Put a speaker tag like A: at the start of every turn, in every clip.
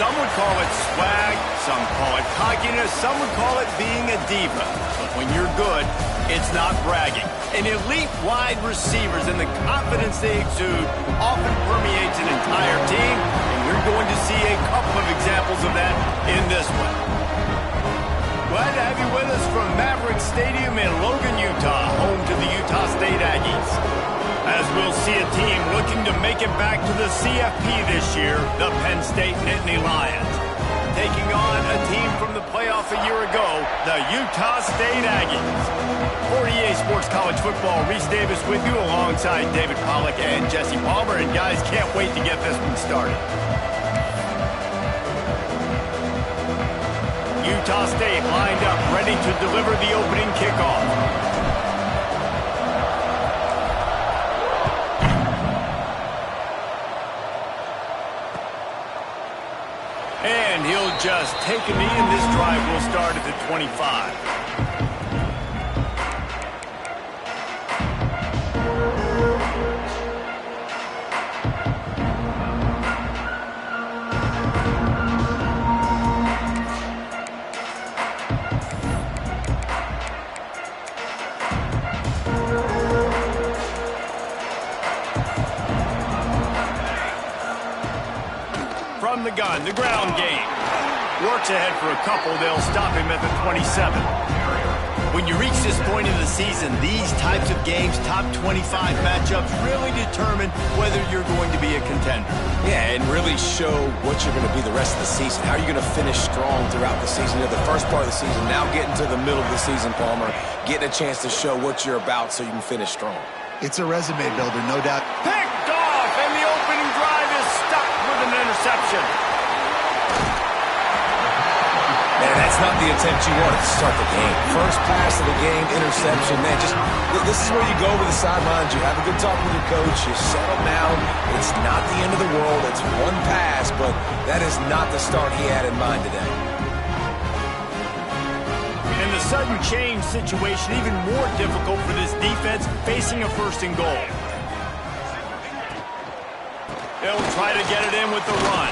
A: Some would call it swag, some call it cockiness, some would call it being a diva. But when you're good, it's not bragging. And elite wide receivers and the confidence they exude often permeates an entire team, and you're going to see a couple of examples of that in this one. Glad to have you with us from Maverick Stadium in Logan, Utah, home to the Utah State Aggies. As we'll see a team looking to make it back to the CFP this year, the Penn State Nittany Lions. Taking on a team from the playoff a year ago, the Utah State Aggies. 48 Sports College Football, Reese Davis with you alongside David Pollack and Jesse Palmer. And guys, can't wait to get this one started. Utah State lined up, ready to deliver the opening kickoff. And he'll just take a knee, and this drive will start at the 25. From the gun, the ground game. Works ahead for a couple. They'll stop him at the 27. When you reach this point in the season, these types of games, top 25 matchups, really determine whether you're going to be a contender.
B: Yeah, and really show what you're going to be the rest of the season. How are you going to finish strong throughout the season? You know, the first part of the season, now getting to the middle of the season, Palmer, getting a chance to show what you're about so you can finish strong.
C: It's a resume builder, no doubt.
A: Picked off, and the opening drive is stopped with an interception.
B: Man, that's not the attempt you wanted to start the game. First pass of the game, interception. Man, this is where you go over the sidelines. You have a good talk with your coach. You settle down. It's not the end of the world. It's one pass, but that is not the start he had in mind today.
A: In the sudden change situation, even more difficult for this defense facing a first and goal. They'll try to get it in with the run.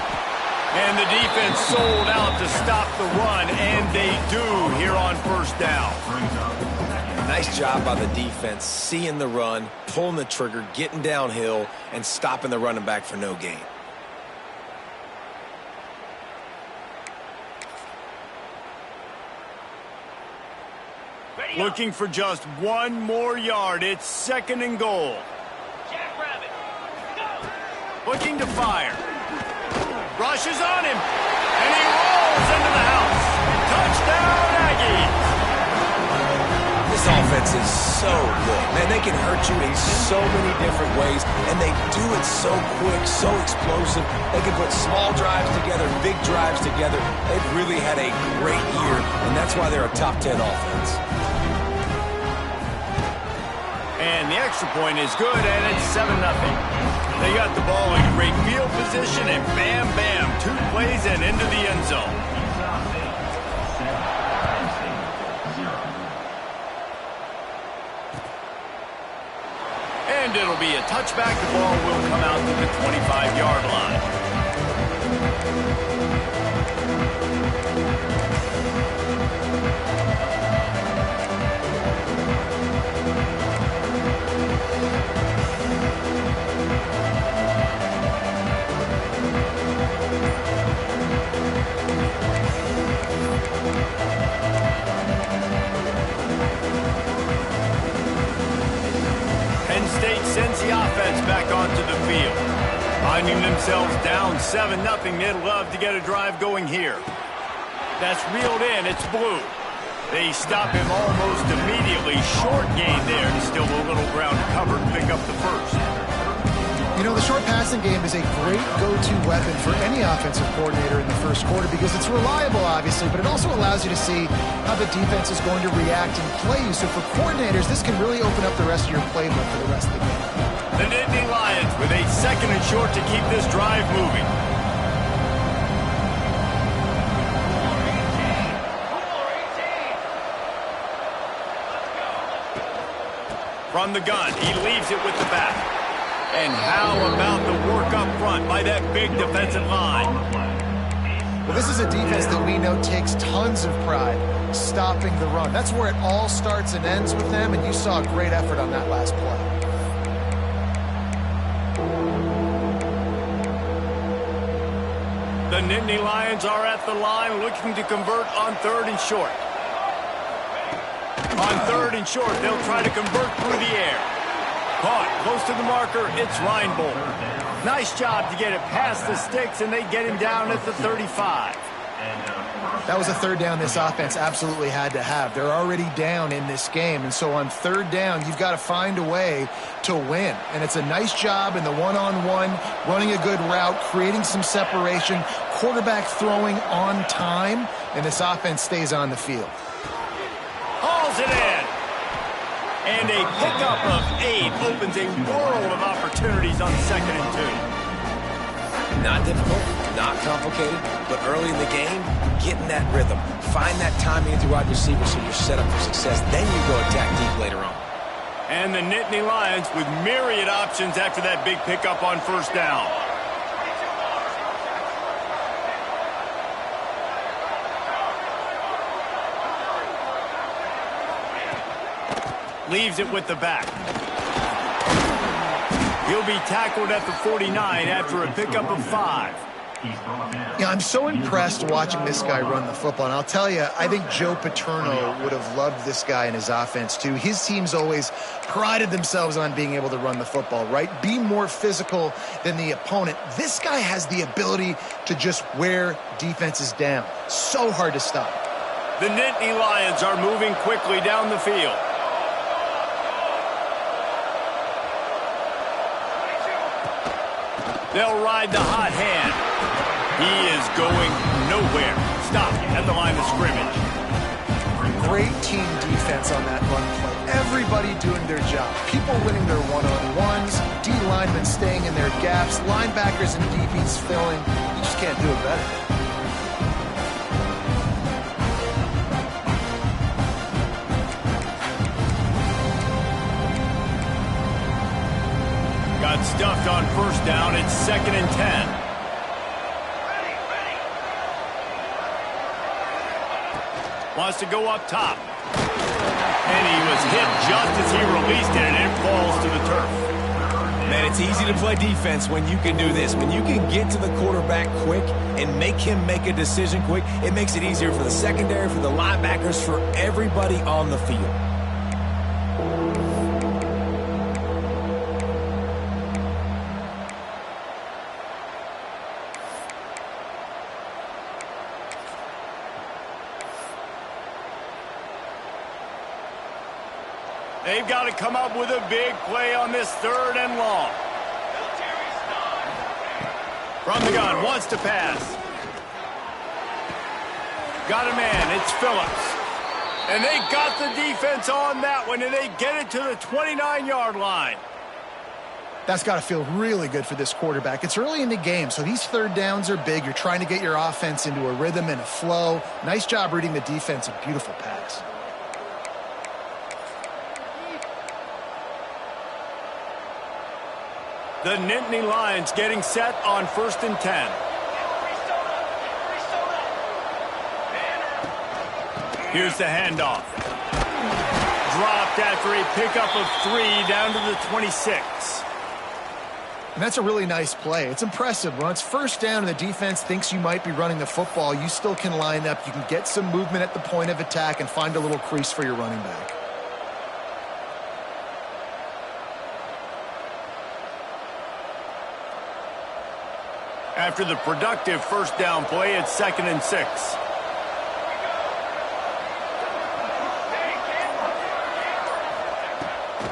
A: And the defense sold out to stop the run, and they do here on first down.
B: Nice job by the defense, seeing the run, pulling the trigger, getting downhill, and stopping the running back for no gain.
A: Looking for just one more yard. It's second and goal. Looking to fire. Rushes on him, and he rolls into the house. Touchdown, Aggies!
B: This offense is so good. Man, they can hurt you in so many different ways, and they do it so quick, so explosive. They can put small drives together, big drives together. They've really had a great year, and that's why they're a top 10 offense.
A: And the extra point is good, and it's 7-0. They got the ball in great field position, and bam, bam, 2 plays and into the end zone. And it'll be a touchback. The ball will come out to the 25-yard line. Penn State sends the offense back onto the field. Finding themselves down 7-0, they'd love to get a drive going here. That's reeled in, it's blue. They stop him almost immediately. Short gain there, still a little ground covered, pick up the first.
C: You know, the short passing game is a great go-to weapon for any offensive coordinator in the first quarter because it's reliable, obviously, but it also allows you to see how the defense is going to react and play you. So for coordinators, this can really open up the rest of your playbook for the rest of the game.
A: The Nittany Lions with a second and short to keep this drive moving. From the gun, he leaves it with the back. And how about the work up front by that big defensive line?
C: Well, this is a defense that we know takes tons of pride stopping the run. That's where it all starts and ends with them, and you saw a great effort on that last play.
A: The Nittany Lions are at the line looking to convert on 3rd and short. On 3rd and short, they'll try to convert through the air. Caught close to the marker, it's Reinbold. Nice job to get it past the sticks, and they get him down at the 35.
C: That was a 3rd down this offense absolutely had to have. They're already down in this game, and so on 3rd down, you've got to find a way to win. And it's a nice job in the one-on-one, running a good route, creating some separation, quarterback throwing on time, and this offense stays on the field.
A: Hauls it in. And a pickup of 8 opens a world of opportunities on 2nd and 2.
B: Not difficult, not complicated, but early in the game, getting that rhythm. Find that timing with your wide receiver so you're set up for success. Then you go attack deep later on.
A: And the Nittany Lions with myriad options after that big pickup on 1st down. Leaves it with the back. He'll be tackled at the 49 after a pickup of 5.
C: Yeah, I'm so impressed watching this guy run the football. And I'll tell you, I think Joe Paterno would have loved this guy in his offense, too. His teams always prided themselves on being able to run the football, right? Be more physical than the opponent. This guy has the ability to just wear defenses down. So hard to stop.
A: The Nittany Lions are moving quickly down the field. They'll ride the hot hand. He is going nowhere. Stop at the line of scrimmage.
C: Great team defense on that run play. Everybody doing their job. People winning their one-on-ones, D linemen staying in their gaps, linebackers and DBs filling. You just can't do it better.
A: Got stuffed on 1st down. It's 2nd and 10. Wants to go up top. And he was hit just as he released it, and it falls to the turf.
B: Man, it's easy to play defense when you can do this. When you can get to the quarterback quick and make him make a decision quick, it makes it easier for the secondary, for the linebackers, for everybody on the field.
A: They've got to come up with a big play on this 3rd and long. From the gun, wants to pass. Got a man, it's Phillips. And they got the defense on that one, and they get it to the 29-yard line.
C: That's got to feel really good for this quarterback. It's early in the game, so these 3rd downs are big. You're trying to get your offense into a rhythm and a flow. Nice job reading the defense, a beautiful pass.
A: The Nittany Lions getting set on 1st and 10. Here's the handoff. Dropped after a pickup of 3 down to the 26.
C: And that's a really nice play. It's impressive. When it's 1st down and the defense thinks you might be running the football, you still can line up. You can get some movement at the point of attack and find a little crease for your running back.
A: After the productive 1st down play, it's 2nd and 6.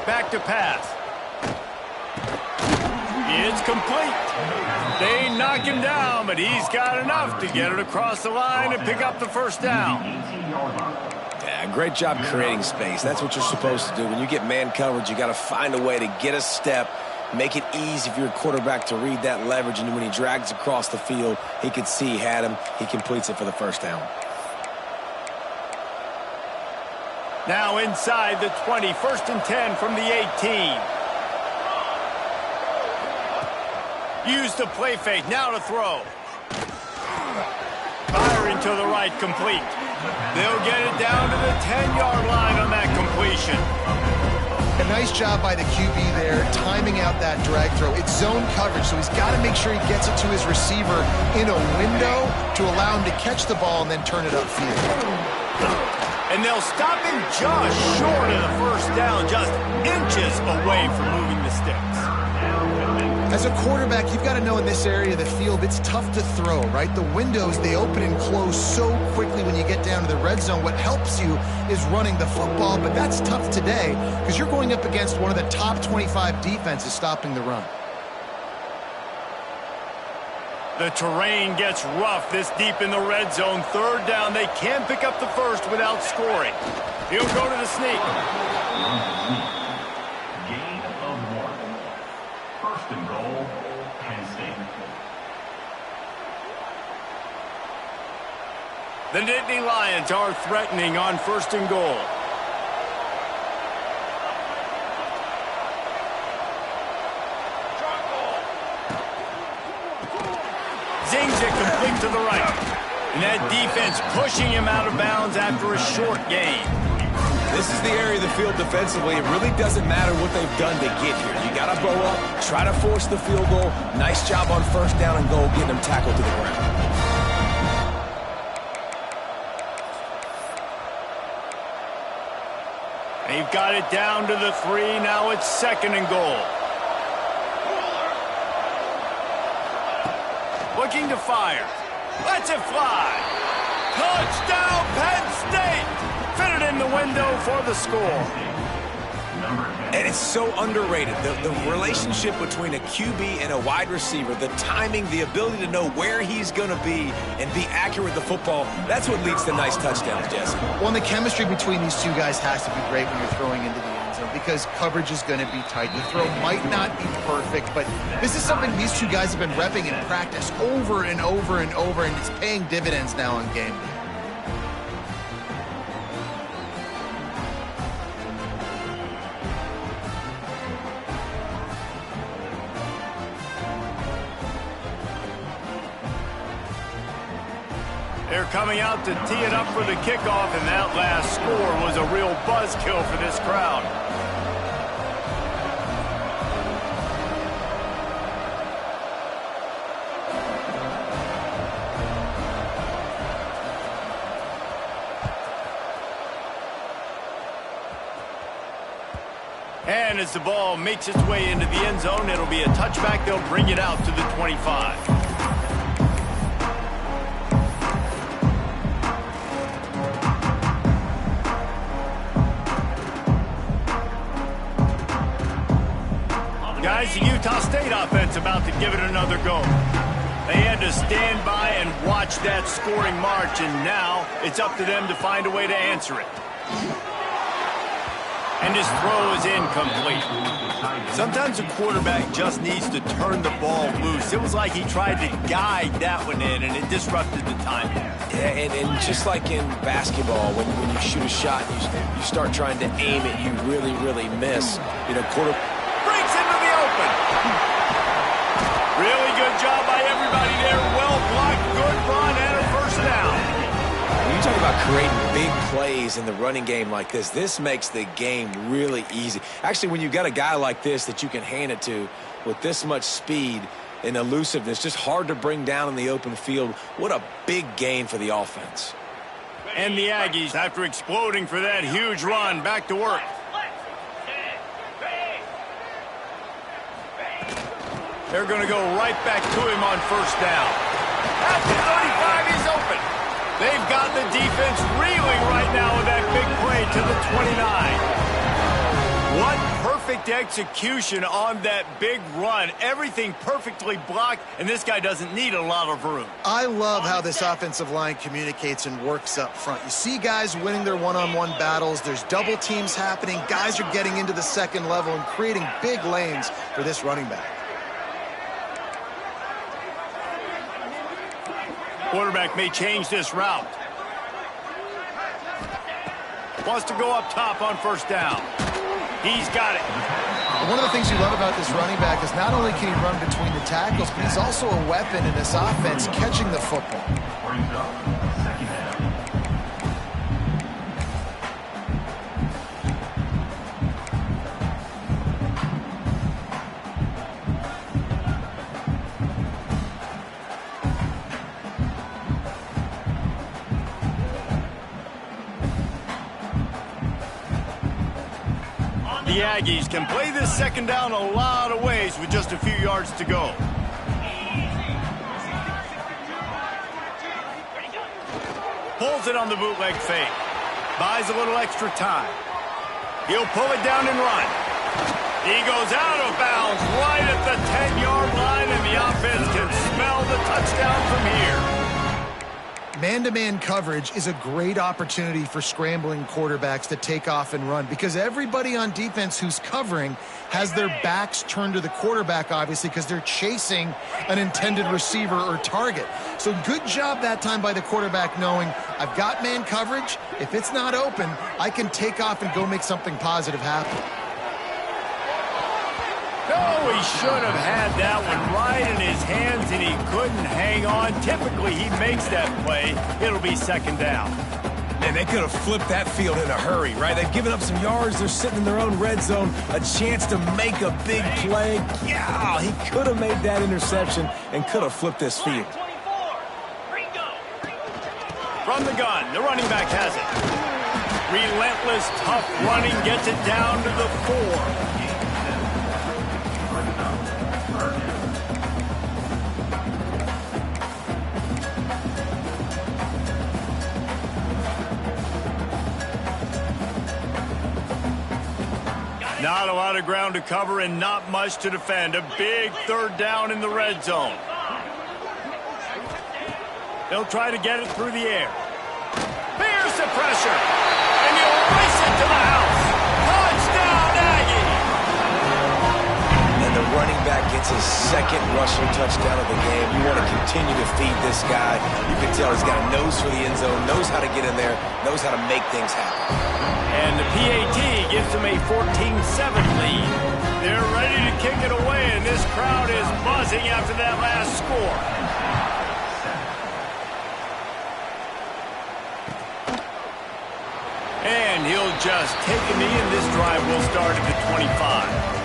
A: Back to pass. It's complete. They knock him down, but he's got enough to get it across the line and pick up the 1st down.
B: Yeah, great job creating space. That's what you're supposed to do. When you get man coverage, you got to find a way to get a step, make it easy for your quarterback to read that leverage, and when he drags across the field, he could see he had him. He completes it for the 1st down.
A: Now inside the 20, 1st and 10 from the 18. Use the play fake, now to throw. Firing to the right, complete. They'll get it down to the 10-yard line on that completion.
C: A nice job by the QB there, timing out that drag throw. It's zone coverage, so he's got to make sure he gets it to his receiver in a window to allow him to catch the ball and then turn it upfield.
A: And they'll stop him just short of the first down, just inches away from moving the sticks.
C: As a quarterback, you've got to know in this area of the field, it's tough to throw, right? The windows, they open and close so quickly when you get down to the red zone. What helps you is running the football, but that's tough today because you're going up against one of the top 25 defenses stopping the run.
A: The terrain gets rough this deep in the red zone. Third down, they can't pick up the first without scoring. He'll go to the sneak.
D: Gain of 1. First and goal, Penn State.
A: The Nittany Lions are threatening on first and goal. Zings it complete to the right. And that defense pushing him out of bounds after a short gain.
B: This is the area of the field defensively. It really doesn't matter what they've done to get here. You got to bow up, try to force the field goal. Nice job on first down and goal, getting them tackled to the ground.
A: They've got it down to the 3. Now it's second and goal. Looking to fire. Lets it fly. Touchdown, Penn State! Fitted in the window for the score.
B: And it's so underrated. The relationship between a QB and a wide receiver, the timing, the ability to know where he's going to be and be accurate with the football, that's what leads to nice touchdowns, Jesse.
C: Well, and the chemistry between these two guys has to be great when you're throwing into the end zone because coverage is going to be tight. The throw might not be perfect, but this is something these two guys have been repping in practice over and over and over, and it's paying dividends now on game day.
A: They're coming out to tee it up for the kickoff, and that last score was a real buzzkill for this crowd. And as the ball makes its way into the end zone, it'll be a touchback. They'll bring it out to the 25. Guys, the Utah State offense about to give it another go. They had to stand by and watch that scoring march, and now it's up to them to find a way to answer it. And his throw is incomplete. Sometimes a quarterback just needs to turn the ball loose. It was like he tried to guide that one in, and it disrupted the timing.
B: Yeah, and just like in basketball, when you shoot a shot, you start trying to aim it, you really, really miss. You know,
A: breaks into the open. Really good job by everybody there. Well blocked, good run, and a first down.
B: When you talk about creating big plays in the running game like this makes the game really easy. Actually, when you've got a guy like this that you can hand it to with this much speed and elusiveness, just hard to bring down in the open field, what a big gain for the offense.
A: And the Aggies, after exploding for that huge run, back to work. They're going to go right back to him on first down. At the 35, he's open. They've got the defense reeling right now with that big play to the 29. What perfect execution on that big run. Everything perfectly blocked, and this guy doesn't need a lot of room.
C: I love how this offensive line communicates and works up front. You see guys winning their one-on-one battles. There's double teams happening. Guys are getting into the second level and creating big lanes for this running back.
A: Quarterback may change this route. Wants to go up top on first down. He's got it.
C: And one of the things you love about this running back is not only can he run between the tackles, but he's also a weapon in this offense catching the football.
D: Brings up second down.
A: The Aggies can play this second down a lot of ways with just a few yards to go. Pulls it on the bootleg fake. Buys a little extra time. He'll pull it down and run. He goes out of bounds right at the 10-yard line, and the offense can smell the touchdown from here.
C: Man-to-man coverage is a great opportunity for scrambling quarterbacks to take off and run because everybody on defense who's covering has their backs turned to the quarterback, obviously, because they're chasing an intended receiver or target. So good job that time by the quarterback knowing I've got man coverage. If it's not open, I can take off and go make something positive happen.
A: No, he should have had that one right in his hands, and he couldn't hang on. Typically, he makes that play. It'll be second down.
B: Man, they could have flipped that field in a hurry, right? They've given up some yards. They're sitting in their own red zone. A chance to make a big play. Yeah, he could have made that interception and could have flipped this field.
A: From the gun, the running back has it. Relentless, tough running gets it down to the 4. Not a lot of ground to cover and not much to defend. A big third down in the red zone. They'll try to get it through the air. Here's the pressure. And he'll race it to the house. Touchdown, Aggie!
B: And the running back gets his second rushing touchdown of the game. You want to continue to feed this guy. You can tell he's got a nose for the end zone, knows how to get in there, knows how to make things happen.
A: And the PAT gives them a 14-7 lead. They're ready to kick it away, and this crowd is buzzing after that last score. And he'll just take a knee, and this drive will start at the 25.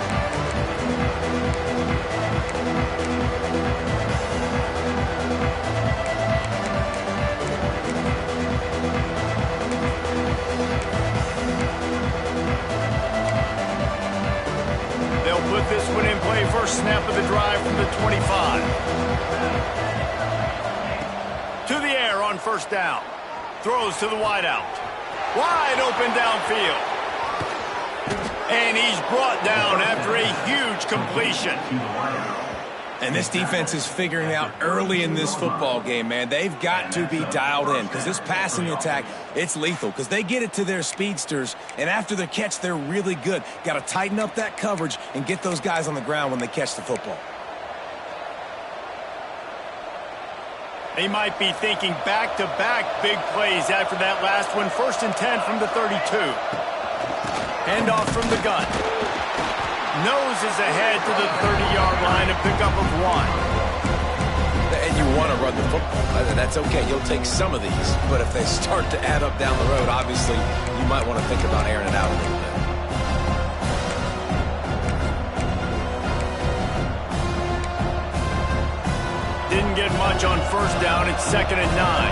A: Put this one in play, first snap of the drive from the 25. To the air on first down. Throws to the wideout. Wide open downfield. And he's brought down after a huge completion.
B: And this defense is figuring out early in this football game, man. They've got to be dialed in because this passing attack, it's lethal because they get it to their speedsters, and after the catch, they're really good. Got to tighten up that coverage and get those guys on the ground when they catch the football.
A: They might be thinking back-to-back big plays after that last one. 1st and 10 from the 32. Handoff from the gun. Noses ahead to the 30-yard line, a pickup of 1.
B: And you want to run the football. That's okay. You'll take some of these. But if they start to add up down the road, obviously, you might want to think about airing it out a little bit.
A: Didn't get much on first down. It's 2nd and 9.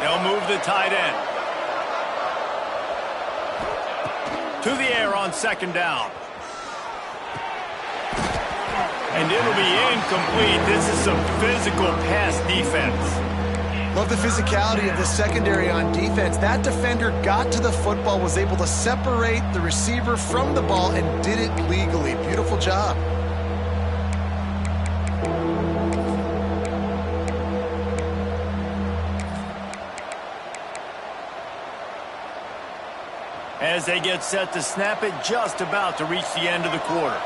A: They'll move the tight end. To the air on 2nd down. And it'll be incomplete. This is some physical pass defense.
C: Love the physicality of the secondary on defense. That defender got to the football, was able to separate the receiver from the ball, and did it legally. Beautiful job.
A: As they get set to snap it, just about to reach the end of the quarter.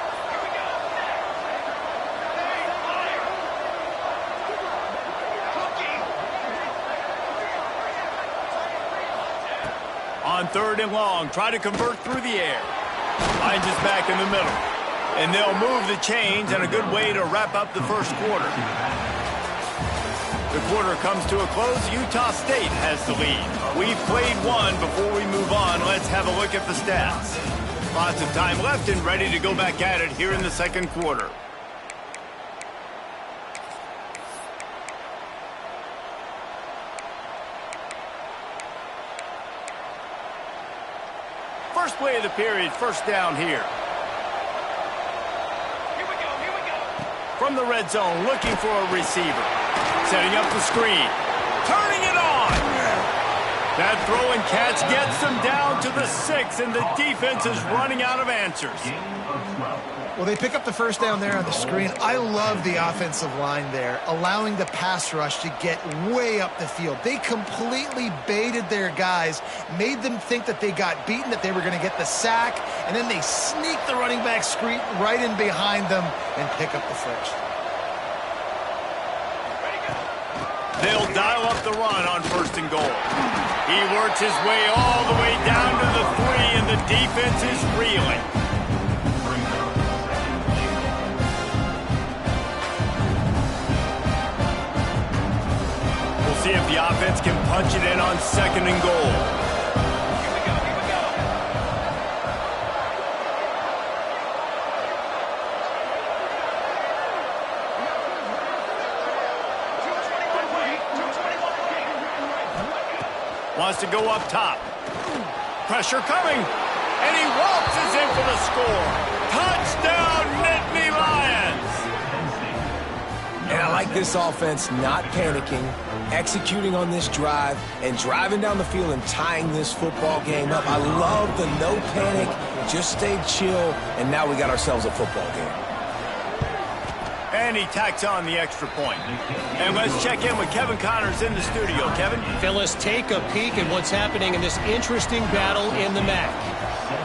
A: On On 3rd and long, try to convert through the air. Finds his back in the middle. And they'll move the chains, and a good way to wrap up the first quarter. The quarter comes to a close. Utah State has the lead. We've played one. Before we move on, let's have a look at the stats. Lots of time left and ready to go back at it here in the second quarter. First play of the period, first down here. Here we go. From the red zone, looking for a receiver. Setting up the screen. Turning it on. That throw and catch gets them down to the 6, and the defense is running out of answers.
C: Well, they pick up the first down there on the screen. I love the offensive line there, allowing the pass rush to get way up the field. They completely baited their guys, made them think that they got beaten, that they were going to get the sack, and then they sneak the running back screen right in behind them and pick up the first.
A: They'll dial up the run on 1st and goal. He works his way all the way down to the 3, and the defense is reeling. We'll see if the offense can punch it in on 2nd and goal. Wants to go up top. Pressure coming. And he waltzes in for the score. Touchdown, Nittany Lions!
B: And I like this offense not panicking, executing on this drive, and driving down the field and tying this football game up. I love the no panic, just stay chill, and now we got ourselves a football game.
A: And he tacks on the extra point. And let's check in with Kevin Connors in the studio. Kevin?
E: Phyllis, take a peek at what's happening in this interesting battle in the MAC.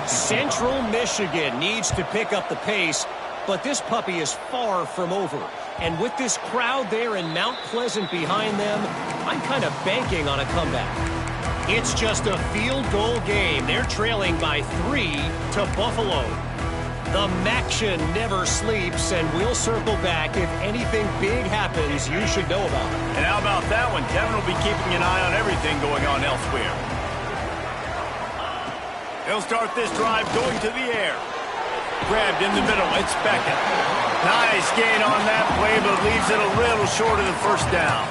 E: Central Michigan needs to pick up the pace, but this puppy is far from over. And with this crowd there in Mount Pleasant behind them, I'm kind of banking on a comeback. It's just a field goal game. They're trailing by 3 to Buffalo. The Maction never sleeps, and we'll circle back if anything big happens you should know about.
A: And how about that one? Kevin will be keeping an eye on everything going on elsewhere. He'll start this drive going to the air. Grabbed in the middle. It's Beckett. Nice gain on that play, but leaves it a little short of the first down.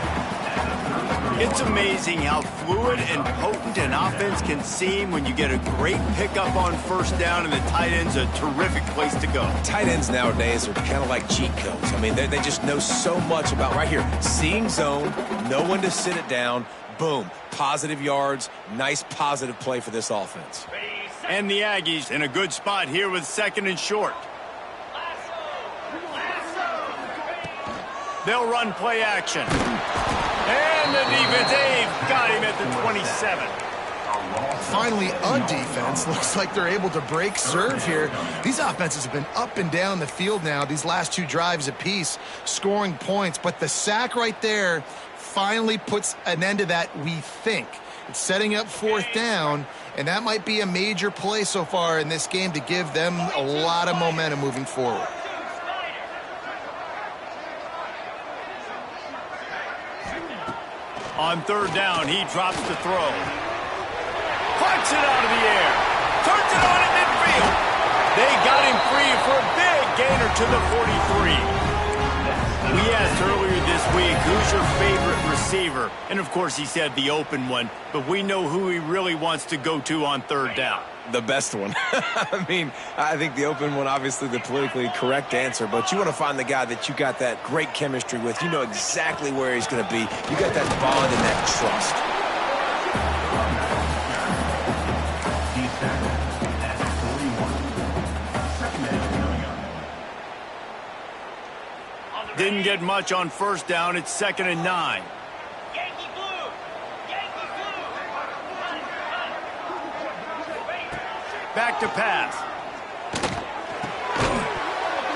A: It's amazing how fluid and potent an offense can seem when you get a great pickup on 1st down, and the tight end's a terrific place to go.
B: Tight ends nowadays are kind of like cheat codes. I mean, they just know so much about, right here, seeing zone, know when to sit it down, boom, positive yards, nice positive play for this offense.
A: And the Aggies in a good spot here with 2nd and short. They'll run play action. And the defense, they've got him at the 27.
C: Finally, a defense. Looks like they're able to break serve here. These offenses have been up and down the field now, these last 2 drives apiece, scoring points. But the sack right there finally puts an end to that, we think. It's setting up 4th down, and that might be a major play so far in this game to give them a lot of momentum moving forward.
A: On 3rd down, he drops the throw. Punts it out of the air. Turns it on in midfield. They got him free for a big gainer to the 43. We asked earlier this week, who's your favorite receiver? And, of course, he said the open one. But we know who he really wants to go to on 3rd down.
B: The best one. I mean, I think the open one, obviously the politically correct answer, but you want to find the guy that you got that great chemistry with. You know exactly where he's going to be. You got that bond and that trust.
A: Didn't get much on 1st down. It's 2nd and 9. Back to pass.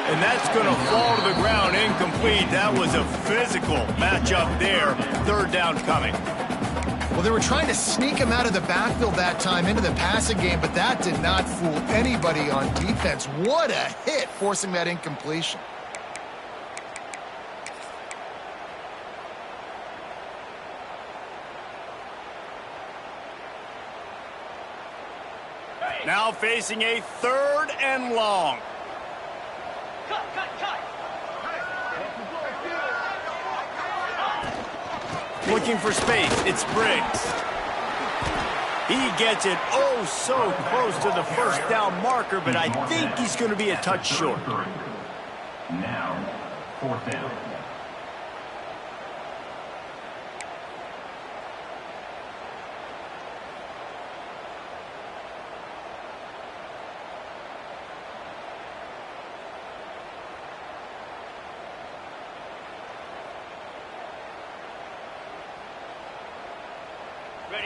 A: And that's going to fall to the ground incomplete. That was a physical matchup there. 3rd down coming.
C: Well, they were trying to sneak him out of the backfield that time into the passing game, but that did not fool anybody on defense. What a hit, forcing that incompletion.
A: Now facing a 3rd and long. Looking for space, it's Briggs. He gets it oh so close to the first down marker, but I think he's going to be a touch short.
D: Now, 4th down.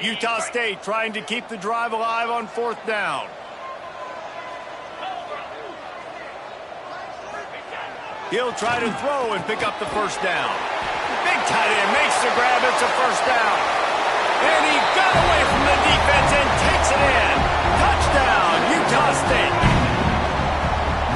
A: Utah State trying to keep the drive alive on 4th down. He'll try to throw and pick up the first down. Big tight end makes the grab. It's a first down. And he got away from the defense and takes it in. Touchdown, Utah State.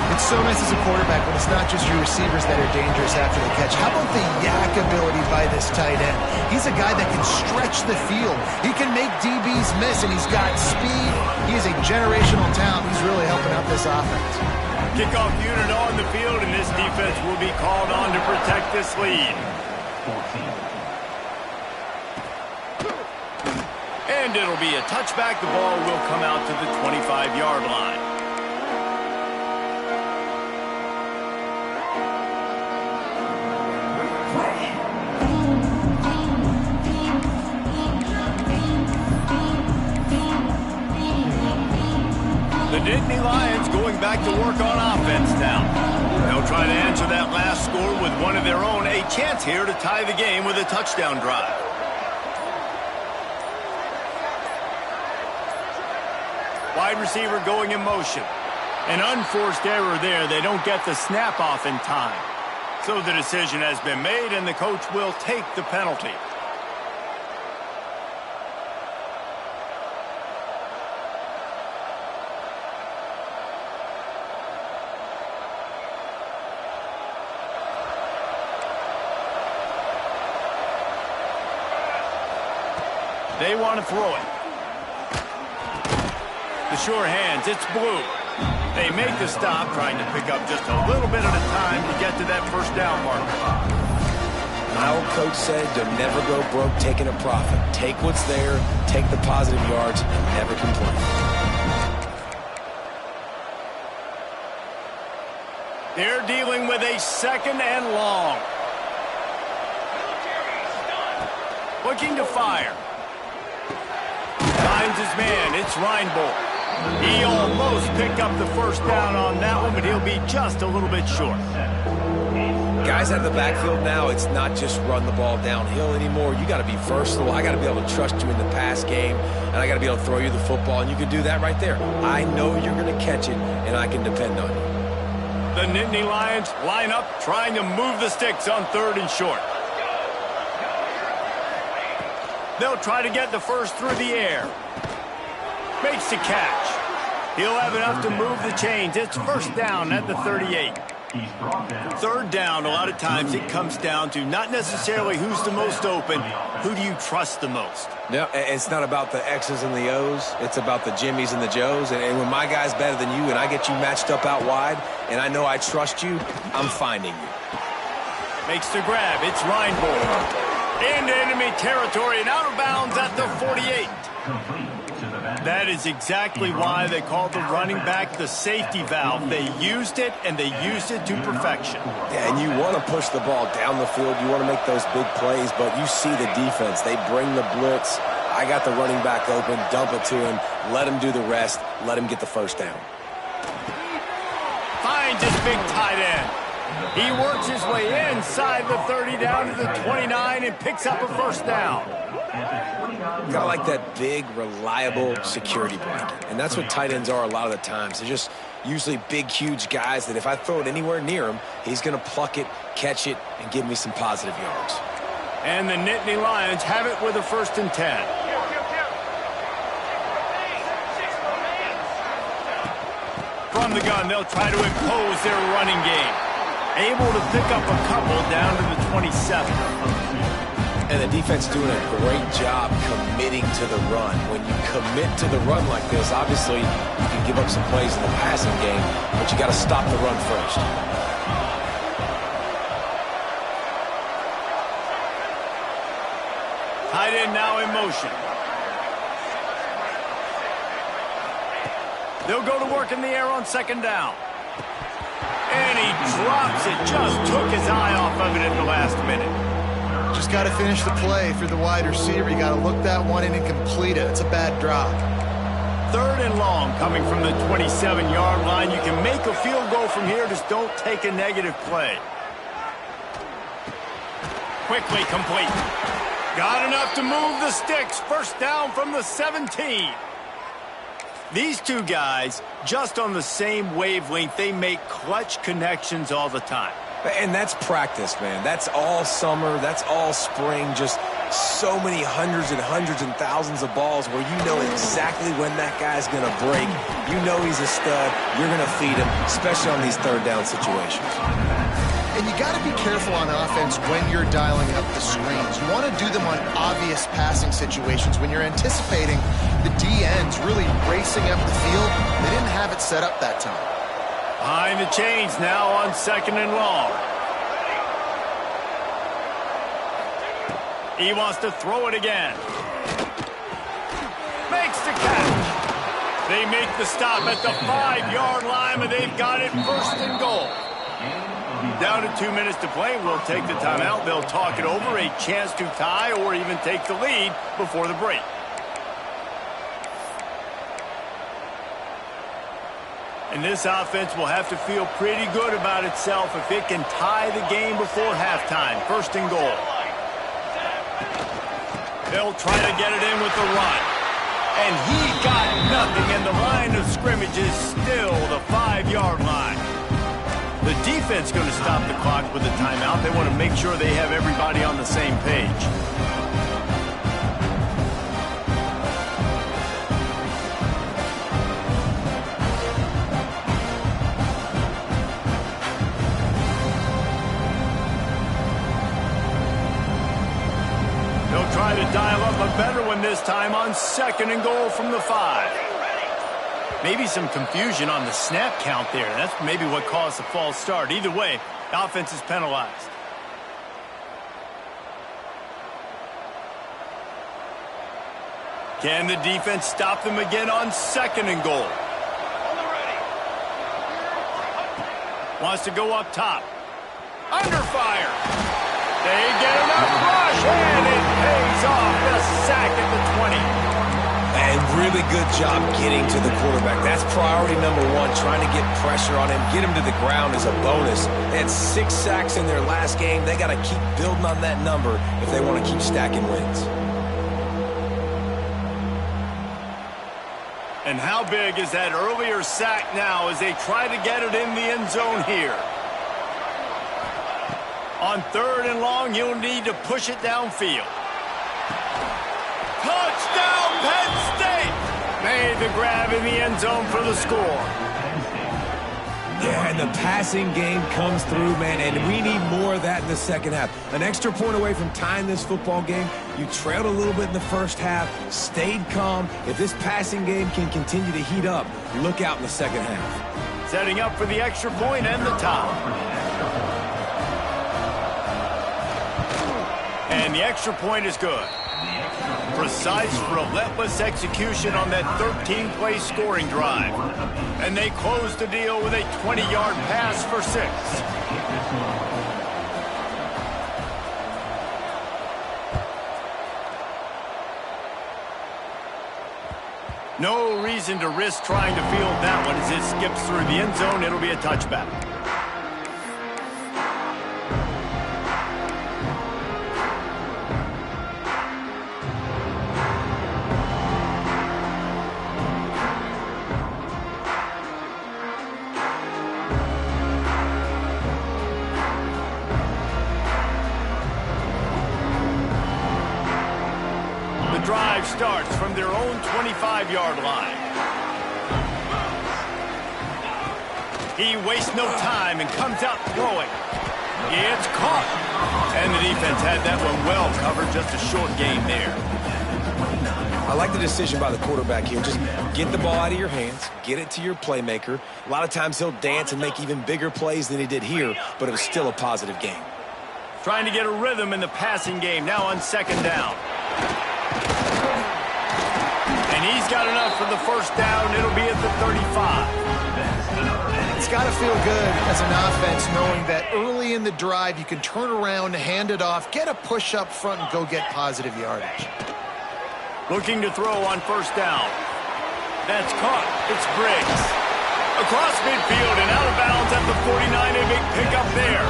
C: It's so nice as a quarterback when it's not just your receivers that are dangerous after the catch. How about the yak ability by this tight end? He's a guy that can stretch the field. He can make DBs miss, and he's got speed. He is a generational talent. He's really helping out this offense.
A: Kickoff unit on the field, and this defense will be called on to protect this lead.
D: 14.
A: And it'll be a touchback. The ball will come out to the 25-yard line. The Nittany Lions going back to work on offense now. They'll try to answer that last score with one of their own. A chance here to tie the game with a touchdown drive. Wide receiver going in motion. An unforced error there. They don't get the snap off in time. So the decision has been made, and the coach will take the penalty. They want to throw it. The sure hands, it's Blue. They make the stop, trying to pick up just a little bit at a time to get to that first down marker.
B: My old coach said, don't never go broke taking a profit. Take what's there, take the positive yards, and never complain.
A: They're dealing with a 2nd and long. Looking to fire. Finds his man. It's Reinbold. He almost picked up the first down on that one, but he'll be just a little bit short.
B: Guys out of the backfield now, it's not just run the ball downhill anymore. You got to be versatile. I got to be able to trust you in the pass game, and I got to be able to throw you the football, and you can do that right there. I know you're going to catch it, and I can depend on you.
A: The Nittany Lions line up, trying to move the sticks on 3rd and short. They'll try to get the first through the air. Makes the catch. He'll have enough to move the chains. It's first down at the 38. 3rd down, a lot of times it comes down to not necessarily who's the most open, who do you trust the most?
B: No, it's not about the X's and the O's. It's about the Jimmys and the Joes. And when my guy's better than you and I get you matched up out wide and I know I trust you, I'm finding you.
A: Makes the grab. It's Reinbold. Into enemy territory and out of bounds at the 48. That is exactly why they called the running back the safety valve. They used it, and they used it to perfection.
B: Yeah, and you want to push the ball down the field. You want to make those big plays, but you see the defense. They bring the blitz. I got the running back open, dump it to him, let him do the rest, let him get the first down.
A: Finds his big tight end. He works his way inside the 30 down to the 29 and picks up a first down.
B: Kind of like that big, reliable security blanket. And that's what tight ends are a lot of the times. They're just usually big, huge guys that if I throw it anywhere near him, he's going to pluck it, catch it, and give me some positive yards.
A: And the Nittany Lions have it with a 1st and 10. From the gun, they'll try to impose their running game. Able to pick up a couple down to the 27.
B: And the defense doing a great job committing to the run. When you commit to the run like this, obviously you can give up some plays in the passing game, but you got to stop the run first.
A: Tight end now in motion. They'll go to work in the air on second down. And he drops it. Just took his eye off of it at the last minute.
C: Just got to finish the play for the wide receiver. You got to look that one in and complete it. It's a bad drop.
A: Third and long coming from the 27-yard line. You can make a field goal from here. Just don't take a negative play. Quickly complete. Got enough to move the sticks. First down from the 17. These two guys, just on the same wavelength, they make clutch connections all the time.
B: And that's practice, man. That's all summer. That's all spring. Just so many hundreds and thousands of balls where you know exactly when that guy's going to break. You know he's a stud. You're going to feed him, especially on these third down situations.
C: And you got to be careful on offense when you're dialing up the screens. You want to do them on obvious passing situations. When you're anticipating the DNs really racing up the field, they didn't have it set up that time.
A: Behind the chains now on second and long. He wants to throw it again. Makes the catch. They make the stop at the 5-yard line, but they've got it first and goal. Down to 2 minutes to play. We'll take the timeout. They'll talk it over. A chance to tie or even take the lead before the break. And this offense will have to feel pretty good about itself if it can tie the game before halftime. First and goal. They'll try to get it in with the run. And he got nothing, and the line of scrimmage is still the 5-yard line. The defense going to stop the clock with a timeout. They want to make sure they have everybody on the same page. They'll try to dial up a better one this time on second and goal from the 5. Maybe some confusion on the snap count there. That's maybe what caused the false start. Either way, the offense is penalized. Can the defense stop them again on second and goal? Wants to go up top. Under fire. They get enough rush, and it pays off. The sack at the 20.
B: And really good job getting to the quarterback. That's priority number one, trying to get pressure on him. Get him to the ground is a bonus. They had 6 sacks in their last game. They got to keep building on that number if they want to keep stacking wins.
A: And how big is that earlier sack now as they try to get it in the end zone here? On third and long, you'll need to push it downfield. Touchdown, Penn State! Made the grab in the end zone for the score.
B: Yeah, and the passing game comes through, man, and we need more of that in the second half. An extra point away from tying this football game. You trailed a little bit in the first half, stayed calm. If this passing game can continue to heat up, look out in the second half.
A: Setting up for the extra point and the top. And the extra point is good. Precise, relentless execution on that 13-play scoring drive. And they close the deal with a 20-yard pass for 6. No reason to risk trying to field that one as it skips through the end zone. It'll be a touchback. Drive starts from their own 25-yard line. He wastes no time and comes out throwing. It's caught. And the defense had that one well covered. Just a short game there.
B: I like the decision by the quarterback here. Just get the ball out of your hands, get it to your playmaker. A lot of times he'll dance and make even bigger plays than he did here, but it was still a positive game.
A: Trying to get a rhythm in the passing game, now on second down. And he's got enough for the first down. It'll be at the 35.
C: It's got to feel good as an offense knowing that early in the drive you can turn around, hand it off, get a push up front, and go get positive yardage.
A: Looking to throw on first down. That's caught. It's Briggs. Across midfield and out of bounds at the 49. A big pickup there.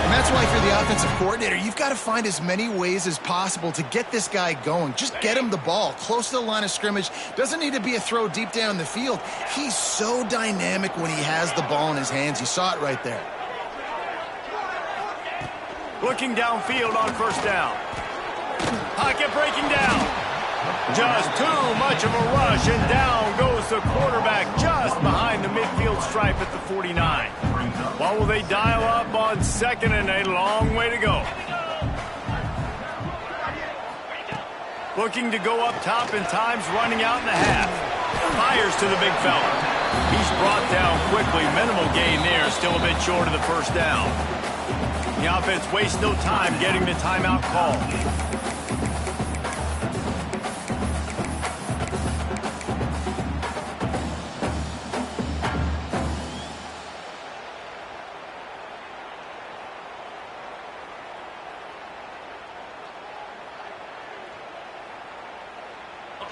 C: And that's why if you're the offensive coordinator, you've got to find as many ways as possible to get this guy going. Just get him the ball close to the line of scrimmage. Doesn't need to be a throw deep down the field. He's so dynamic when he has the ball in his hands. You saw it right there.
A: Looking downfield on first down. Pocket breaking down. Just too much of a rush, and down goes the quarterback just behind the midfield stripe at the 49. What will they dial up on second and a long way to go? Looking to go up top, and time's running out in the half. Fires to the big fella. He's brought down quickly. Minimal gain there, still a bit short of the first down. The offense wastes no time getting the timeout call.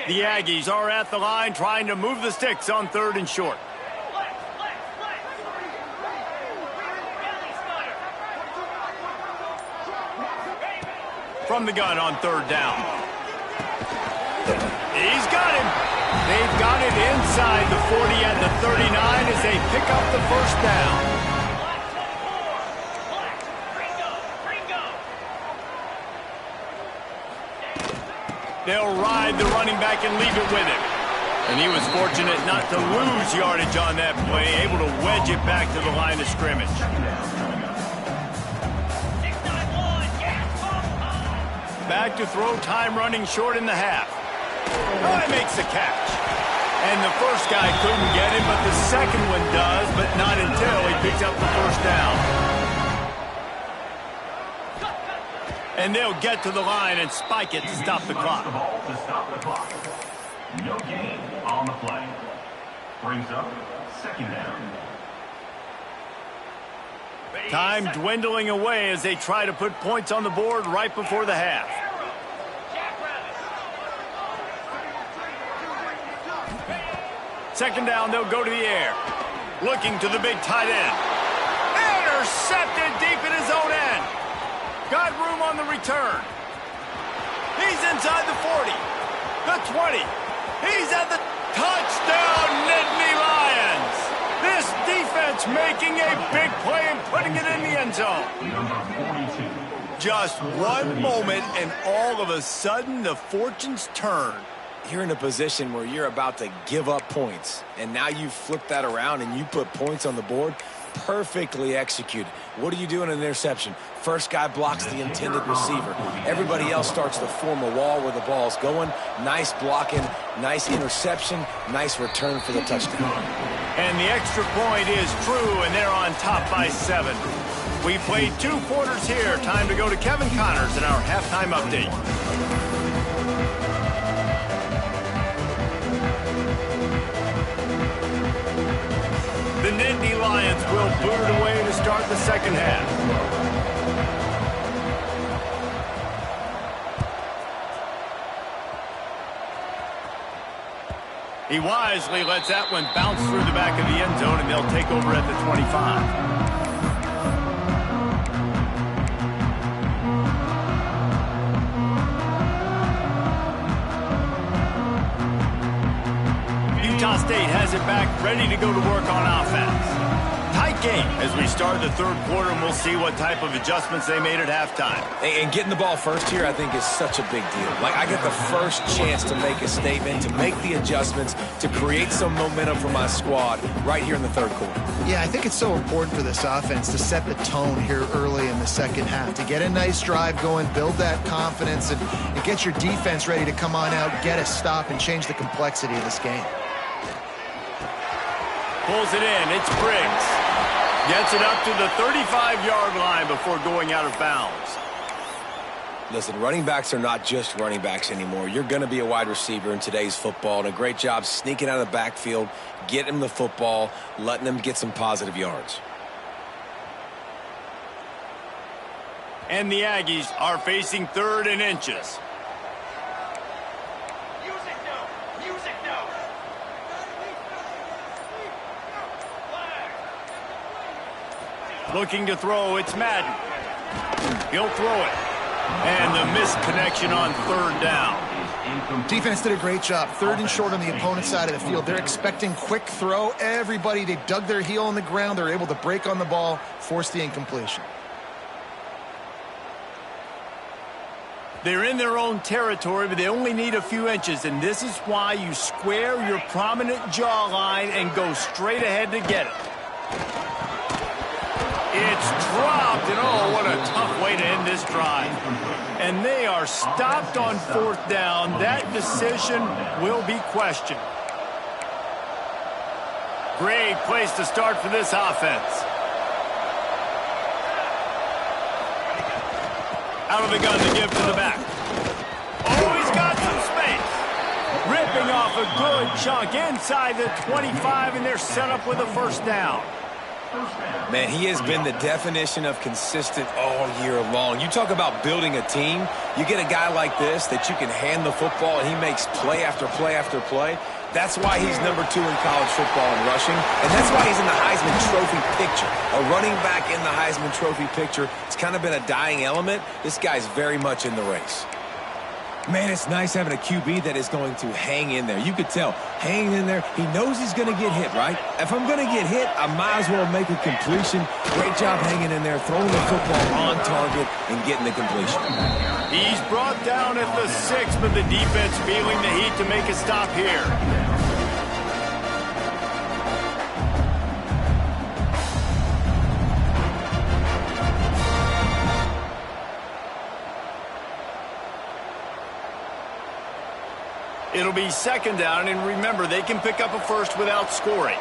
A: The Aggies are at the line trying to move the sticks on third and short. From the gun on third down. He's got him. They've got it inside the 40 at the 39 as they pick up the first down. They'll ride the running back and leave it with him. And he was fortunate not to lose yardage on that play, able to wedge it back to the line of scrimmage. Back to throw, time running short in the half. Oh, he makes the catch. And the first guy couldn't get him, but the second one does, but not until he picks up the first down. And they'll get to the line and spike it to stop the clock.
D: No gain on the play. Brings up second down.
A: Time dwindling away as they try to put points on the board right before the half. Second down, they'll go to the air. Looking to the big tight end. Intercepted deep in his own end. Got room on the return. He's inside the 40. The 20. He's at the touchdown, Nittany Lions. This defense making a big play and putting it in the end zone. Just one moment and all of a sudden the fortunes turn.
B: You're in a position where you're about to give up points, and now you flip that around and you put points on the board. Perfectly executed. What do you do in an interception? First guy blocks the intended receiver. Everybody else starts to form a wall where the ball's going. Nice blocking, nice interception, nice return for the touchdown.
A: And the extra point is true, and they're on top by 7. We played 2 quarters here. Time to go to Kevin Connors in our halftime update. The Nittany Lions will boot it away to start the second half. He wisely lets that one bounce through the back of the end zone, and they'll take over at the 25. Utah State has it back, ready to go to work on offense. Tight game as we start the third quarter, and we'll see what type of adjustments they made at halftime.
B: And getting the ball first here, I think, is such a big deal. Like, I get the first chance to make a statement, to make the adjustments, to create some momentum for my squad right here in the third quarter.
C: Yeah, I think it's so important for this offense to set the tone here early in the second half, to get a nice drive going, build that confidence, and get your defense ready to come on out, get a stop, and change the complexity of this game.
A: Pulls it in. It's Briggs. Gets it up to the 35-yard line before going out of bounds.
B: Listen, running backs are not just running backs anymore. You're going to be a wide receiver in today's football, and a great job sneaking out of the backfield, getting him the football, letting them get some positive yards.
A: And the Aggies are facing 3rd and inches. Looking to throw, it's Madden. He'll throw it. And the missed connection on 3rd down.
C: Defense did a great job. 3rd and short on the opponent's side of the field. They're expecting quick throw. Everybody, they dug their heel on the ground. They're able to break on the ball, force the incompletion.
A: They're in their own territory, but they only need a few inches, and this is why you square your prominent jawline and go straight ahead to get it. It's dropped, and oh, what a tough way to end this drive. And they are stopped on 4th down. That decision will be questioned. Great place to start for this offense. Out of the gun to give to the back. Oh, he's got some space. Ripping off a good chunk inside the 25, and they're set up with a 1st down.
B: Man, he has been the definition of consistent all year long. You talk about building a team. You get a guy like this that you can hand the football, and he makes play after play after play. That's why he's number 2 in college football in rushing, and that's why he's in the Heisman Trophy picture. A running back in the Heisman Trophy picture. It's kind of been a dying element. This guy's very much in the race. Man, it's nice having a QB that is going to hang in there. You could tell, hanging in there, he knows he's going to get hit, right? If I'm going to get hit, I might as well make a completion. Great job hanging in there, throwing the football on target, and getting the completion.
A: He's brought down at the 6, but the defense feeling the heat to make a stop here. It'll be 2nd down, and remember, they can pick up a 1st without scoring.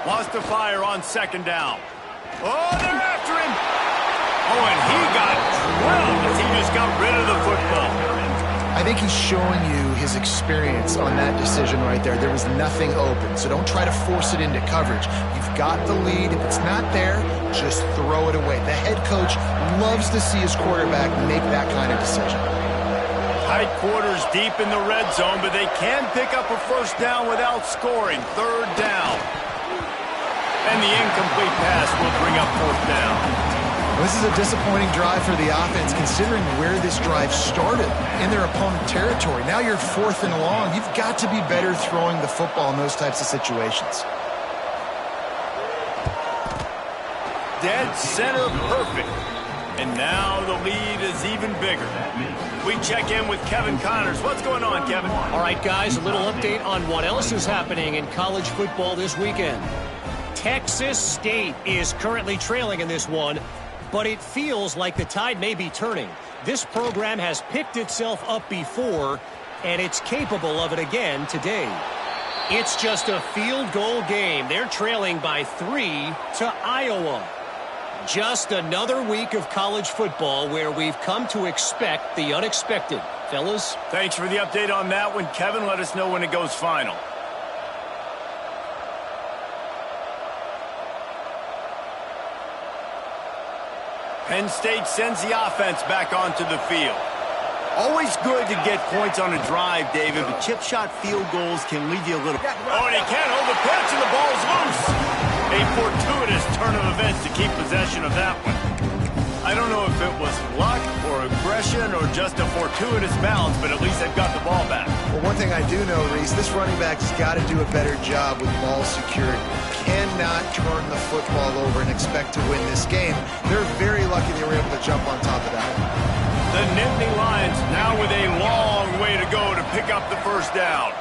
A: Lost to fire on 2nd down. Oh, they're after him. Oh, and he got drilled as he just got rid of the football.
C: I think he's showing you his experience on that decision right there. There was nothing open, so don't try to force it into coverage. You've got the lead. If it's not there, just throw it away. The head coach loves to see his quarterback make that kind of decision.
A: Tight quarters deep in the red zone, but they can pick up a 1st down without scoring. 3rd down. And the incomplete pass will bring up 4th down.
C: Well, this is a disappointing drive for the offense, considering where this drive started, in their opponent territory. Now you're 4th and long. You've got to be better throwing the football in those types of situations.
A: Dead center perfect. And now the lead is even bigger. We check in with Kevin Connors. What's going on, Kevin?
E: All right, guys, a little update on what else is happening in college football this weekend. Texas State is currently trailing in this one, but it feels like the tide may be turning. This program has picked itself up before, and it's capable of it again today. It's just a field goal game. They're trailing by 3 to Iowa. Just another week of college football where we've come to expect the unexpected. Fellas?
A: Thanks for the update on that one, Kevin. Let us know when it goes final. Penn State sends the offense back onto the field. Always good to get points on a drive, David, but chip shot field goals can leave you a little... Oh, and he can't hold the pitch, and the ball's loose. A fortuitous turn of events to keep possession of that one. I don't know if it was luck or aggression or just a fortuitous bounce, but at least they've got the ball back.
C: Well, one thing I do know, Reese, this running back's got to do a better job with ball security. Cannot turn the football over and expect to win this game. They're very lucky they were able to jump on top of that.
A: The Nittany Lions now with a long way to go to pick up the first down.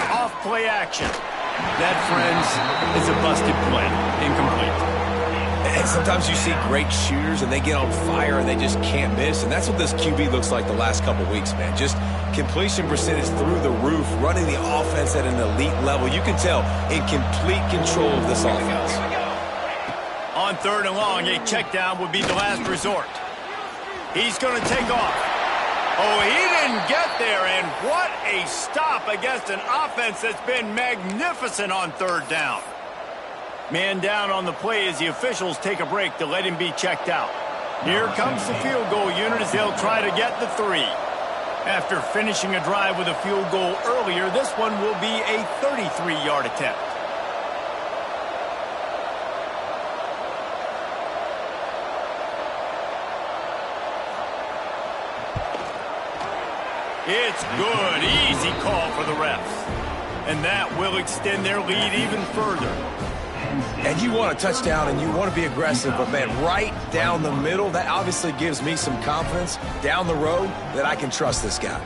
A: Off play action. That, friends, is a busted play. Incomplete.
B: And sometimes you see great shooters and they get on fire and they just can't miss. And that's what this QB looks like the last couple weeks, man. Just completion percentage through the roof, running the offense at an elite level. You can tell in complete control of this offense.
A: On 3rd and long, a check down would be the last resort. He's going to take off. Oh, he didn't get there, and what a stop against an offense that's been magnificent on 3rd down. Man down on the play as the officials take a break to let him be checked out. Here comes the field goal unit as they'll try to get the 3. After finishing a drive with a field goal earlier, this one will be a 33-yard attempt. It's good. Easy call for the refs. And that will extend their lead even further.
B: And you want a touchdown and you want to be aggressive, but, man, right down the middle, that obviously gives me some confidence down the road that I can trust this guy.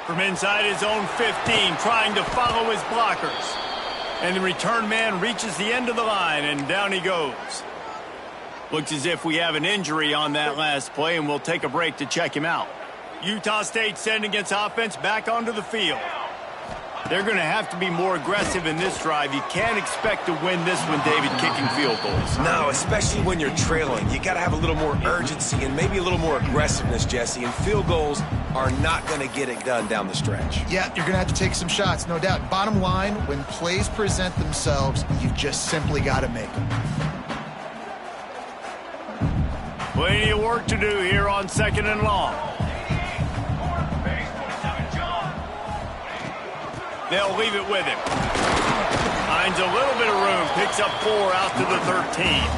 A: From inside his own 15, trying to follow his blockers. And the return man reaches the end of the line, and down he goes. Looks as if we have an injury on that last play, and we'll take a break to check him out. Utah State sending its offense back onto the field. They're going to have to be more aggressive in this drive. You can't expect to win this one, David, kicking field goals.
B: No, especially when you're trailing. You got to have a little more urgency and maybe a little more aggressiveness, Jesse. And field goals are not going to get it done down the stretch.
C: Yeah, you're going to have to take some shots, no doubt. Bottom line, when plays present themselves, you've just simply got to make them.
A: Plenty of work to do here on 2nd and long. They'll leave it with him. Finds a little bit of room. Picks up 4 out to the 13.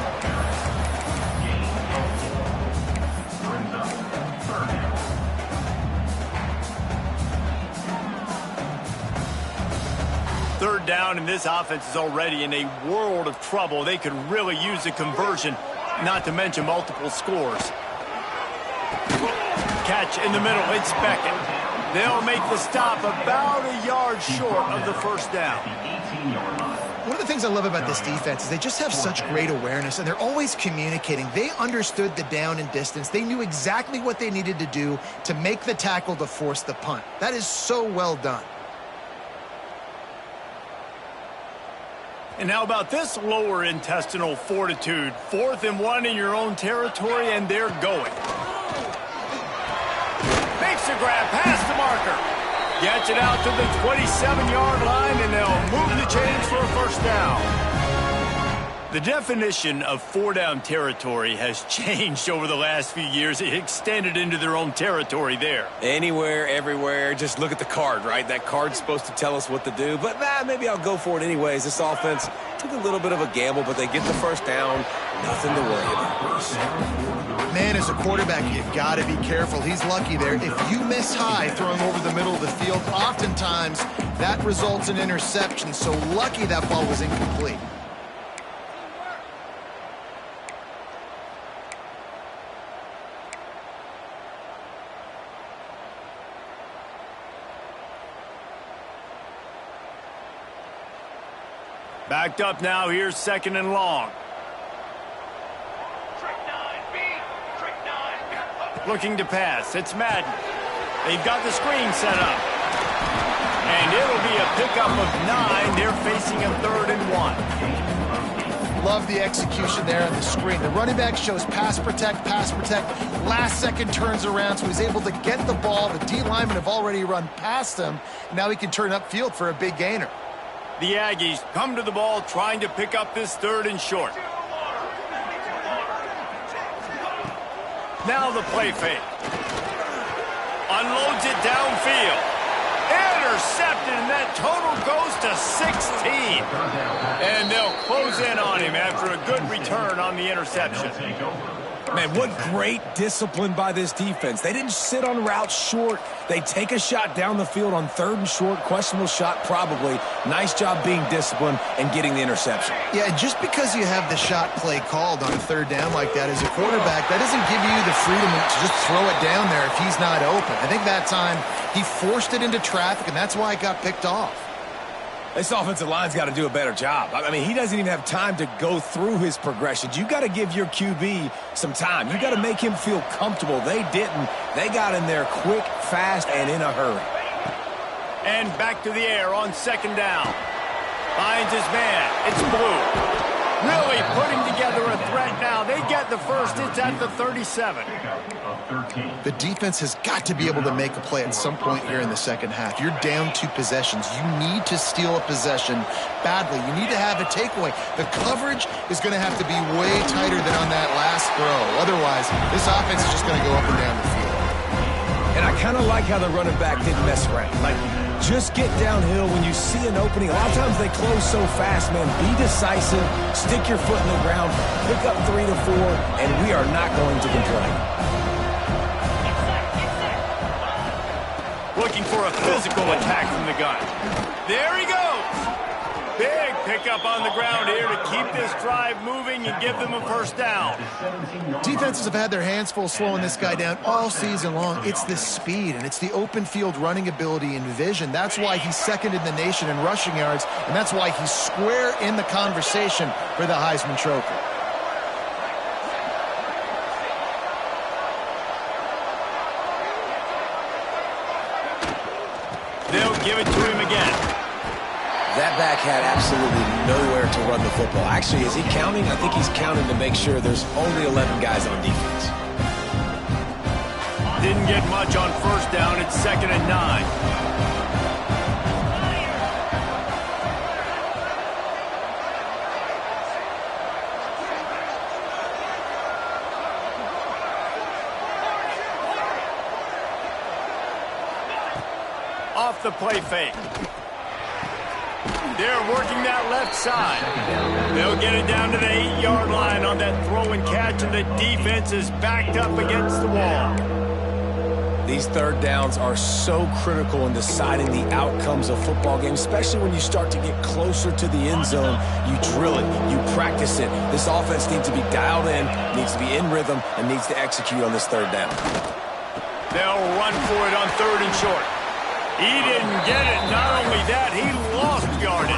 A: Third down, and this offense is already in a world of trouble. They could really use a conversion, not to mention multiple scores. Catch in the middle. It's Beckett. They'll make the stop about a yard short of the first down.
C: One of the things I love about this defense is they just have such great awareness, and they're always communicating. They understood the down and distance. They knew exactly what they needed to do to make the tackle to force the punt. That is so well done.
A: And how about this lower intestinal fortitude? 4th and 1 in your own territory, and they're going. Makes a grab past the marker. Gets it out to the 27-yard line, and they'll move the chains for a first down. The definition of 4-down territory has changed over the last few years. It extended into their own territory there.
B: Anywhere, everywhere, just look at the card, right? That card's supposed to tell us what to do, but maybe I'll go for it anyways. This offense took a little bit of a gamble, but they get the first down. Nothing to worry about.
C: Man, as a quarterback, you've got to be careful. He's lucky there. If you miss high throwing over the middle of the field, oftentimes that results in interception. So lucky that ball was incomplete.
A: Backed up now. Here's 2nd and long. Looking to pass. It's Madden. They've got the screen set up. And it'll be a pickup of 9. They're facing a 3rd and 1.
C: Love the execution there on the screen. The running back shows pass protect, last second turns around, so he's able to get the ball. The D linemen have already run past him. Now he can turn upfield for a big gainer.
A: The Aggies come to the ball trying to pick up this 3rd and short. Now the play fake. Unloads it downfield. Intercepted, and that total goes to 16. And they'll close in on him after a good return on the interception.
B: Man, what great discipline by this defense. They didn't sit on routes short. They take a shot down the field on 3rd and short. Questionable shot, probably. Nice job being disciplined and getting the interception.
C: Yeah, just because you have the shot play called on 3rd down like that as a quarterback, that doesn't give you the freedom to just throw it down there if he's not open. I think that time he forced it into traffic, and that's why it got picked off.
B: This offensive line's got to do a better job. I mean, he doesn't even have time to go through his progressions. You got to give your QB some time. You got to make him feel comfortable. They didn't. They got in there quick, fast, and in a hurry.
A: And back to the air on 2nd down. Finds his man. It's Blue. Really putting together a threat now. They get the first. It's at the 37.
C: The defense has got to be able to make a play at some point here in the second half. You're down 2 possessions. You need to steal a possession badly. You need to have a takeaway. The coverage is going to have to be way tighter than on that last throw. Otherwise, this offense is just going to go up and down the field.
B: And I kind of like how the running back didn't mess around. Like, just get downhill when you see an opening. A lot of times they close so fast, man. Be decisive. Stick your foot in the ground. Pick up 3 to 4, and we are not going to complain.
A: Looking for a physical attack from the gun. There he goes. Big pickup on the ground here to keep this drive moving and give them a first down.
C: Defenses have had their hands full slowing this guy down all season long. It's the speed, and it's the open field running ability and vision. That's why he's 2nd in the nation in rushing yards, and that's why he's square in the conversation for the Heisman Trophy.
A: They'll give it to him again.
B: That back had absolutely nowhere to run the football. Actually, is he counting? I think he's counting to make sure there's only 11 guys on defense.
A: Didn't get much on 1st down. It's 2nd and 9. Off the play fake. They're working that left side. They'll get it down to the 8-yard line on that throw and catch, and the defense is backed up against the wall.
B: These 3rd downs are so critical in deciding the outcomes of football games, especially when you start to get closer to the end zone. You drill it, you practice it. This offense needs to be dialed in, needs to be in rhythm, and needs to execute on this 3rd down.
A: They'll run for it on 3rd and short. He didn't get it. Not only that, he lost yardage.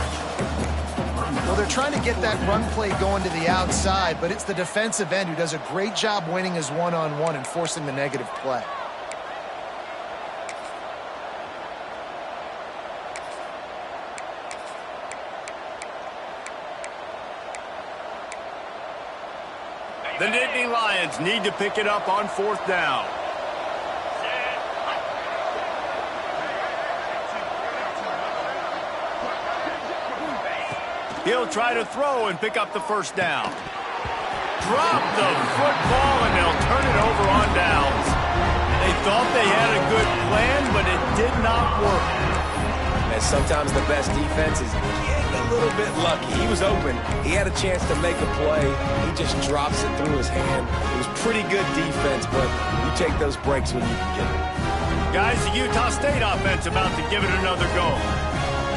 C: Well, they're trying to get that run play going to the outside, but it's the defensive end who does a great job winning his one-on-one and forcing the negative play.
A: The Nittany Lions need to pick it up on 4th down. He'll try to throw and pick up the first down. Drop the football, and they'll turn it over on downs. They thought they had a good plan, but it did not work.
B: And sometimes the best defense is getting a little bit lucky. He was open. He had a chance to make a play. He just drops it through his hand. It was pretty good defense, but you take those breaks when you can get it.
A: Guys, the Utah State offense about to give it another go.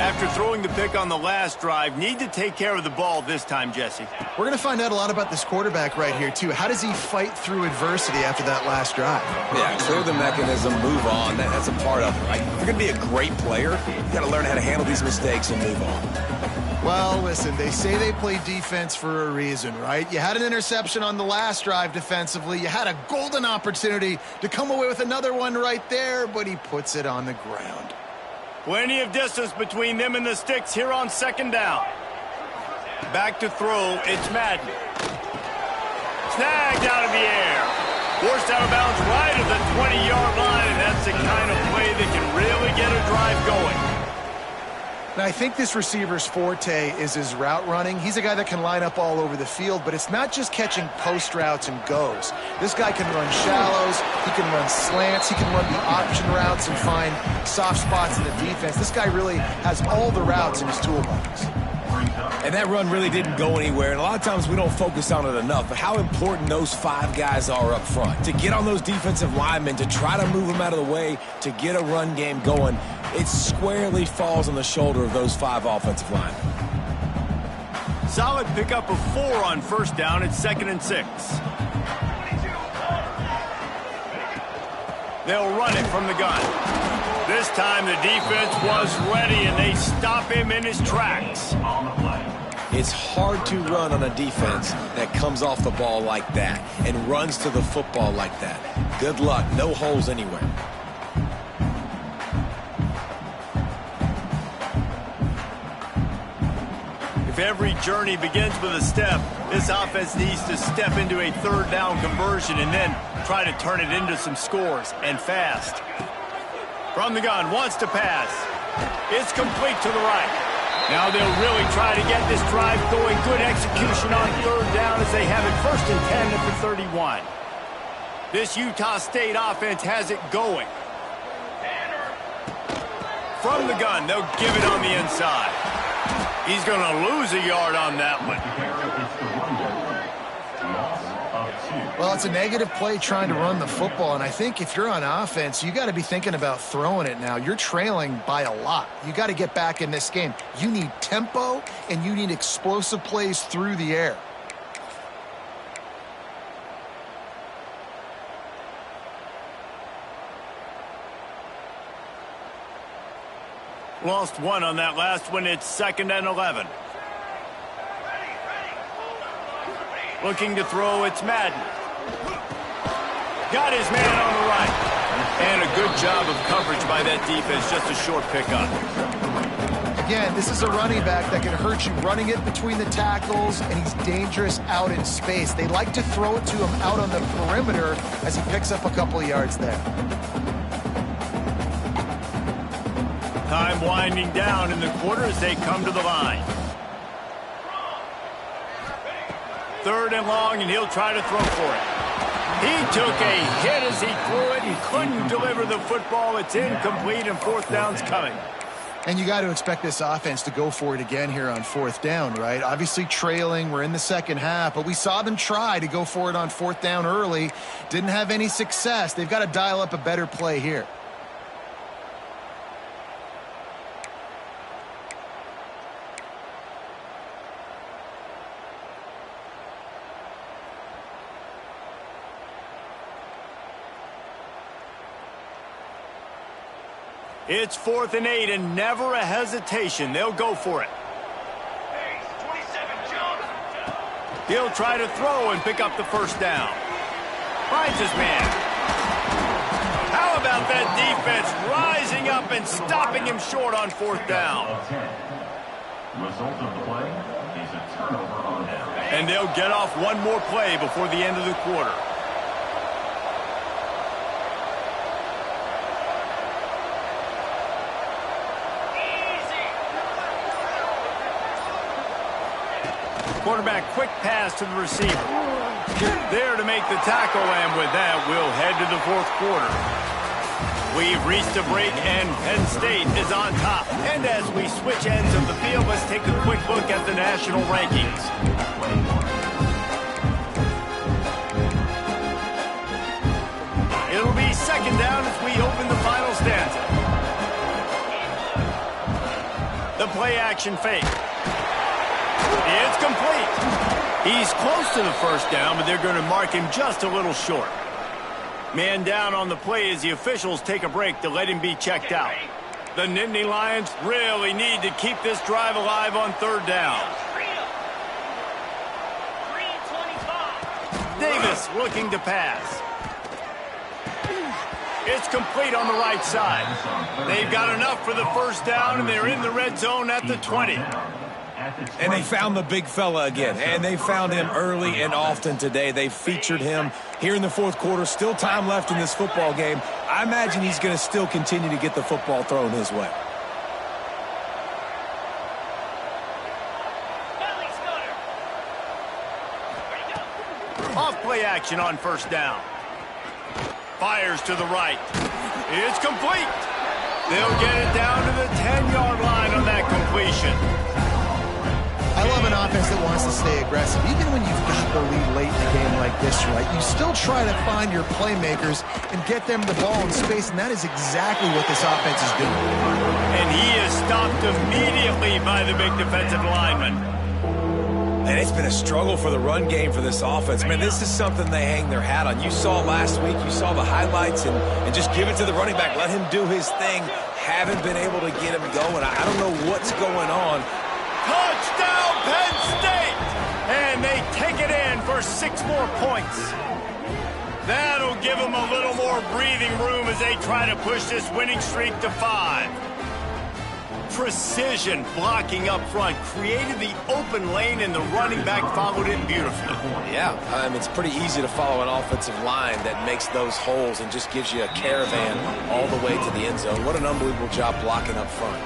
A: After throwing the pick on the last drive, need to take care of the ball this time, Jesse.
C: We're going to find out a lot about this quarterback right here, too. How does he fight through adversity after that last drive?
B: Yeah, clear the mechanism, move on. That's a part of it, right? If you're going to be a great player, you got to learn how to handle these mistakes and move on.
C: Well, listen, they say they play defense for a reason, right? You had an interception on the last drive defensively. You had a golden opportunity to come away with another one right there, but he puts it on the ground.
A: Plenty of distance between them and the sticks here on 2nd down. Back to throw, it's Madden. Snagged out of the air. Forced out of bounds right at the 20-yard line, and that's the kind of play that can really get a drive going.
C: And I think this receiver's forte is his route running. He's a guy that can line up all over the field, but it's not just catching post routes and goes. This guy can run shallows, he can run slants, he can run the option routes and find soft spots in the defense. This guy really has all the routes in his toolbox.
B: And that run really didn't go anywhere, and a lot of times we don't focus on it enough, but how important those 5 guys are up front. To get on those defensive linemen, to try to move them out of the way, to get a run game going, it squarely falls on the shoulder of those 5 offensive linemen.
A: Solid pickup of 4 on first down. It's 2nd and 6. They'll run it from the gun. This time the defense was ready, and they stop him in his tracks.
B: It's hard to run on a defense that comes off the ball like that and runs to the football like that. Good luck. No holes anywhere.
A: If every journey begins with a step, this offense needs to step into a 3rd down conversion and then try to turn it into some scores, and fast. From the gun, wants to pass. It's complete to the right. Now they'll really try to get this drive going. Good execution on 3rd down as they have it 1st and 10 at the 31. This Utah State offense has it going. From the gun, they'll give it on the inside. He's going to lose a yard on that one.
C: Well, it's a negative play trying to run the football, and I think if you're on offense, you got to be thinking about throwing it now. You're trailing by a lot. You got to get back in this game. You need tempo, and you need explosive plays through the air.
A: Lost 1 on that last one. It's 2nd and 11. Looking to throw, it's Madden. Got his man on the right. And a good job of coverage by that defense. Just a short pickup.
C: Again, this is a running back that can hurt you running it between the tackles, and he's dangerous out in space. They like to throw it to him out on the perimeter as he picks up a couple of yards there.
A: Time winding down in the quarter as they come to the line. 3rd and long, and he'll try to throw for it. He took a hit as he threw it. He couldn't deliver the football. It's incomplete, and 4th down's coming.
C: And you got to expect this offense to go for it again here on 4th down, right? Obviously trailing. We're in the 2nd half, but we saw them try to go for it on 4th down early. Didn't have any success. They've got to dial up a better play here.
A: It's 4th and 8, and never a hesitation. They'll go for it. He'll try to throw and pick up the 1st down. Finds his man. How about that defense rising up and stopping him short on 4th down?
D: Result of the play is a turnover on down.
A: And they'll get off one more play before the end of the quarter. Quarterback, quick pass to the receiver. There to make the tackle, and with that, we'll head to the 4th quarter. We've reached a break, and Penn State is on top. And as we switch ends of the field, let's take a quick look at the national rankings. It'll be 2nd down as we open the final stanza. The play action fake. It's complete. He's close to the 1st down, but they're going to mark him just a little short. Man down on the play as the officials take a break to let him be checked out. The Nittany Lions really need to keep this drive alive on 3rd down. Davis looking to pass. It's complete on the right side. They've got enough for the 1st down, and they're in the red zone at the 20.
B: And they found the big fella again, and they found him early and often today. They featured him here in the 4th quarter. Still time left in this football game. I imagine he's going to still continue to get the football thrown his way.
A: play action on first down. Fires to the right. It's complete. They'll get it down to the 10-yard line on that completion.
C: I love an offense that wants to stay aggressive. Even when you've got the lead late in a game like this, right, you still try to find your playmakers and get them the ball in space, and that is exactly what this offense is doing.
A: And he is stopped immediately by the big defensive lineman.
B: And it's been a struggle for the run game for this offense. Man, this is something they hang their hat on. You saw last week, you saw the highlights, and just give it to the running back. Let him do his thing. Haven't been able to get him going. I don't know what's going on.
A: Touchdown, Penn State! And they take it in for 6 more points. That'll give them a little more breathing room as they try to push this winning streak to 5. Precision blocking up front created the open lane, and the running back followed it beautifully.
B: Yeah, it's pretty easy to follow an offensive line that makes those holes and just gives you a caravan all the way to the end zone. What an unbelievable job blocking up front.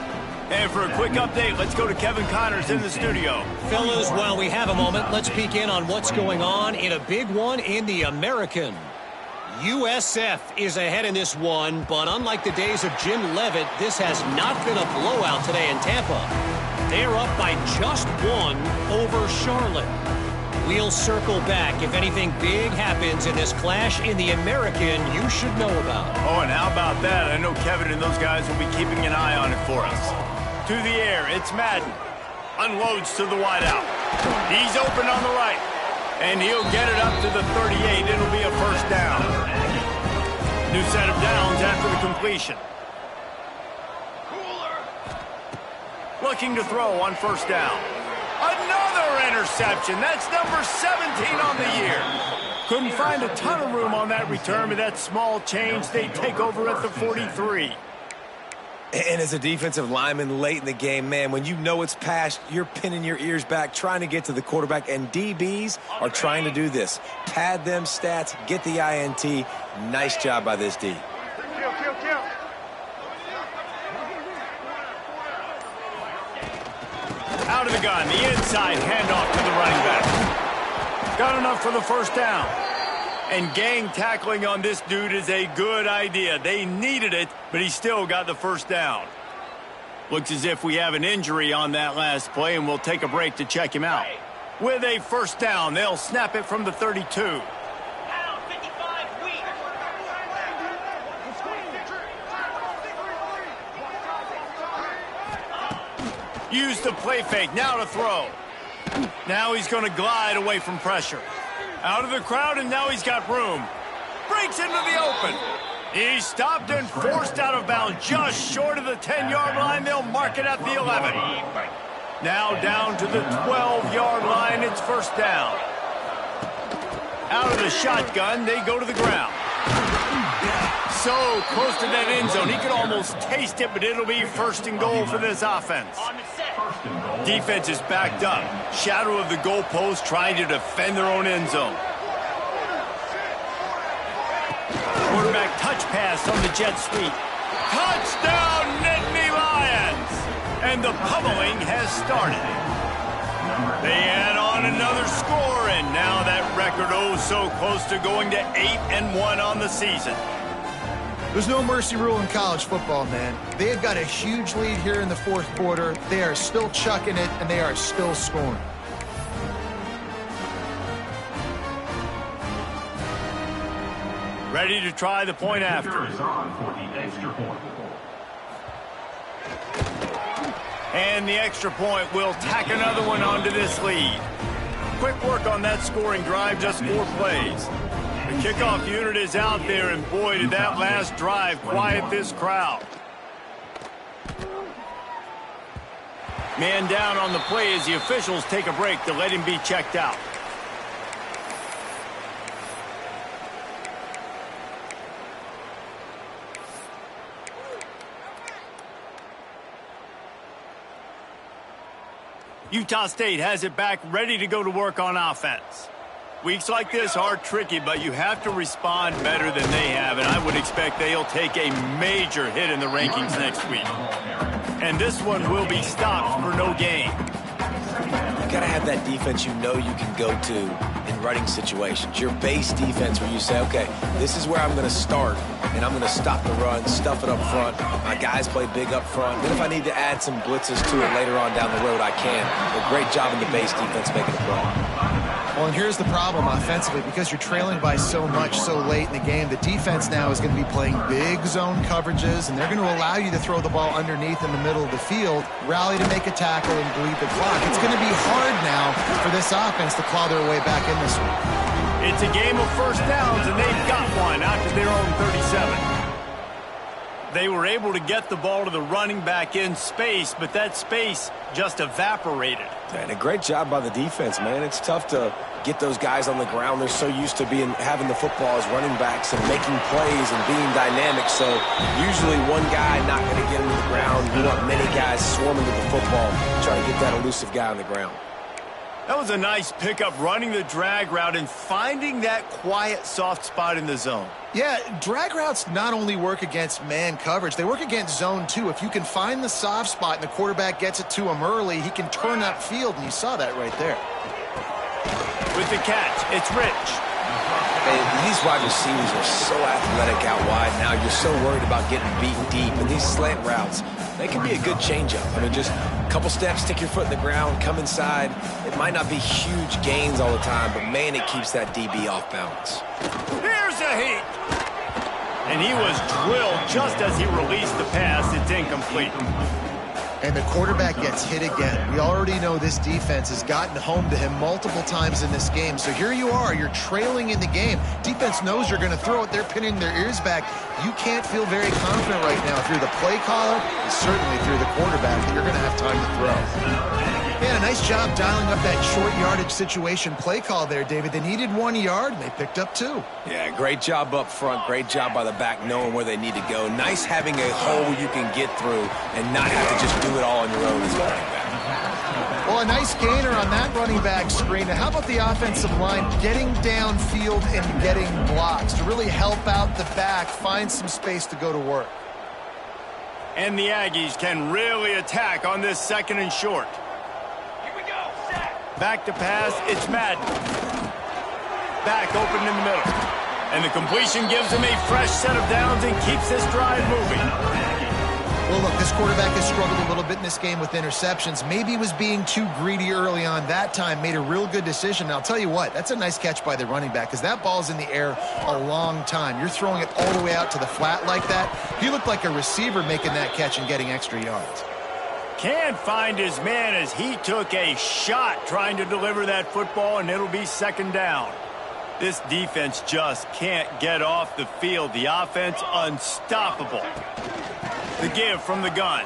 A: And for a quick update, let's go to Kevin Connors in the studio.
E: Fellas, while we have a moment, let's peek in on what's going on in a big one in the American. USF is ahead in this one, but unlike the days of Jim Leavitt, this has not been a blowout today in Tampa. They're up by just 1 over Charlotte. We'll circle back if anything big happens in this clash in the American you should know about.
A: Oh, and how about that? I know Kevin and those guys will be keeping an eye on it for us. To the air, it's Madden. Unloads to the wideout. He's open on the right. And he'll get it up to the 38. It'll be a first down. New set of downs after the completion. Looking to throw on first down. Another interception. That's number 17 on the year. Couldn't find a ton of room on that return, but that small change, they take over at the 43.
B: And as a defensive lineman late in the game, man, when you know it's past, you're pinning your ears back, trying to get to the quarterback, and DBs are trying to do this. Pad them stats, get the INT. Nice job by this D.
A: Out of the gun, the inside handoff to the running back. Got enough for the first down. And gang tackling on this dude is a good idea. They needed it, but he still got the first down. Looks as if we have an injury on that last play, and we'll take a break to check him out. With a first down, they'll snap it from the 32. Use the play fake, now to throw. Now he's going to glide away from pressure. Out of the crowd, and now he's got room. Breaks into the open. He's stopped and forced out of bounds just short of the 10-yard line. They'll mark it at the 11. Now down to the 12-yard line. It's first down. Out of the shotgun, they go to the ground. So close to that end zone. He could almost taste it, but it'll be first and goal for this offense. Defense is backed up. Shadow of the goalpost trying to defend their own end zone. Quarterback touch pass on the jet sweep. Touchdown, Nittany Lions! And the pummeling has started. They add on another score, and now that record so close to going to 8-1 on the season.
C: There's no mercy rule in college football, man. They've got a huge lead here in the fourth quarter. They are still chucking it, and they are still scoring.
A: Ready to try the point after. And the extra point will tack another one onto this lead. Quick work on that scoring drive, just 4 plays. The kickoff unit is out there, and boy, did that last drive quiet this crowd. Man down on the play as the officials take a break to let him be checked out. Utah State has it back, ready to go to work on offense. Weeks like this are tricky, but you have to respond better than they have, and I would expect they'll take a major hit in the rankings next week. And this one will be stopped for no gain.
B: You got to have that defense you know you can go to in running situations. Your base defense where you say, okay, this is where I'm going to start, and I'm going to stop the run, stuff it up front. My guys play big up front. Then if I need to add some blitzes to it later on down the road, I can. A great job in the base defense making a play.
C: Well, and here's the problem offensively. Because you're trailing by so much so late in the game, the defense now is going to be playing big zone coverages, and they're going to allow you to throw the ball underneath in the middle of the field, rally to make a tackle, and bleed the clock. It's going to be hard now for this offense to claw their way back in this one.
A: It's a game of first downs, and they've got one out to their own 37. They were able to get the ball to the running back in space, but that space just evaporated.
B: And a great job by the defense, man. It's tough to get those guys on the ground. They're so used to having the football as running backs and making plays and being dynamic. So usually one guy not going to get into the ground. You want many guys swarming to the football, trying to get that elusive guy on the ground.
A: That was a nice pickup, running the drag route and finding that quiet, soft spot in the zone.
C: Yeah, drag routes not only work against man coverage, they work against zone too. If you can find the soft spot and the quarterback gets it to him early, he can turn upfield, and you saw that right there.
A: With the catch, it's Rich.
B: And these wide receivers are so athletic out wide now. You're so worried about getting beaten deep. And these slant routes, they can be a good changeup. I mean, just a couple steps, stick your foot in the ground, come inside. It might not be huge gains all the time, but, man, it keeps that DB off balance.
A: Here's a heat. And he was drilled just as he released the pass. It's incomplete.
C: And the quarterback gets hit again. We already know this defense has gotten home to him multiple times in this game. So here you are. You're trailing in the game. Defense knows you're going to throw it. They're pinning their ears back. You can't feel very confident right now if you're the play caller, and certainly if you're the quarterback, that you're going to have time to throw. Yeah, nice job dialing up that short yardage situation play call there, David. They needed 1 yard, and they picked up 2.
B: Yeah, great job up front. Great job by the back knowing where they need to go. Nice having a hole you can get through and not have to just do it all on your own as a running back.
C: Well, a nice gainer on that running back screen. Now, how about the offensive line getting downfield and getting blocks to really help out the back, find some space to go to work?
A: And the Aggies can really attack on this 2nd and short. Back to pass, it's Madden. Back open in the middle. And the completion gives him a fresh set of downs and keeps this drive moving.
C: Well, look, this quarterback has struggled a little bit in this game with interceptions. Maybe he was being too greedy early on that time, made a real good decision. And I'll tell you what, that's a nice catch by the running back because that ball's in the air a long time. You're throwing it all the way out to the flat like that. He looked like a receiver making that catch and getting extra yards.
A: Can't find his man as he took a shot trying to deliver that football, and it'll be 2nd down. This defense just can't get off the field. The offense unstoppable. The give from the gun.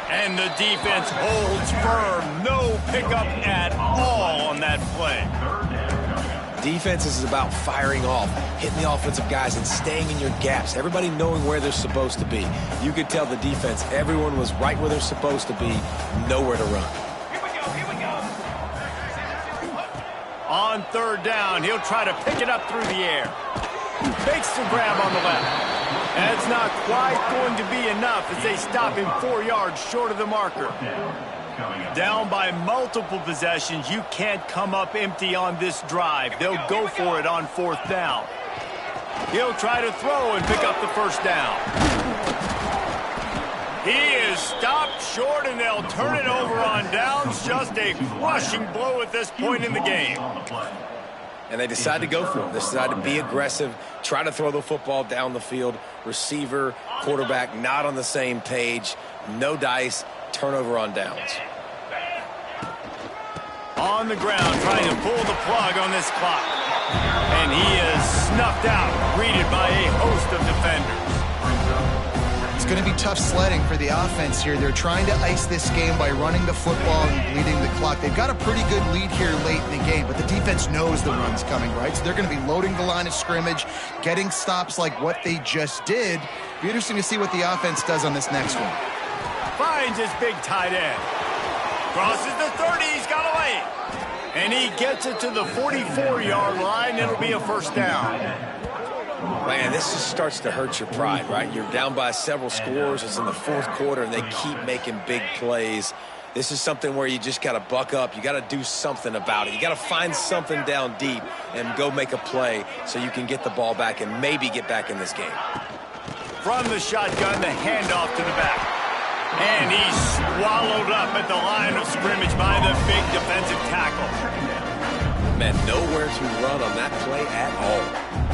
A: And the defense holds firm. No pickup at all on that play.
B: Defense is about firing off, hitting the offensive guys, and staying in your gaps. Everybody knowing where they're supposed to be. You could tell the defense, everyone was right where they're supposed to be, nowhere to run.
A: Here we go. On 3rd down, he'll try to pick it up through the air. Makes the grab on the left. That's not quite going to be enough as they stop him 4 yards short of the marker. Down by multiple possessions, you can't come up empty on this drive. They'll go for it on 4th down. He'll try to throw and pick up the 1st down. He is stopped short, and they'll turn it over on downs. Just a crushing blow at this point in the game.
B: And they decide to go for it. They decide to be aggressive, try to throw the football down the field. Receiver, quarterback, not on the same page. No dice. Turnover on downs.
A: On the ground, trying to pull the plug on this clock. And he is snuffed out, greeted by a host of defenders.
C: It's going to be tough sledding for the offense here. They're trying to ice this game by running the football and bleeding the clock. They've got a pretty good lead here late in the game, but the defense knows the run's coming, right? So they're going to be loading the line of scrimmage, getting stops like what they just did. Be interesting to see what the offense does on this next one.
A: Finds his big tight end. Crosses the 30, he's got away. And he gets it to the 44-yard line. It'll be a 1st down.
B: Man, this just starts to hurt your pride, right? You're down by several scores. It's in the 4th quarter, and they keep making big plays. This is something where you just got to buck up. You got to do something about it. You got to find something down deep and go make a play so you can get the ball back and maybe get back in this game.
A: From the shotgun, the handoff to the back. And he's swallowed up at the line of scrimmage by the big defensive tackle.
B: Man, nowhere to run on that play at all.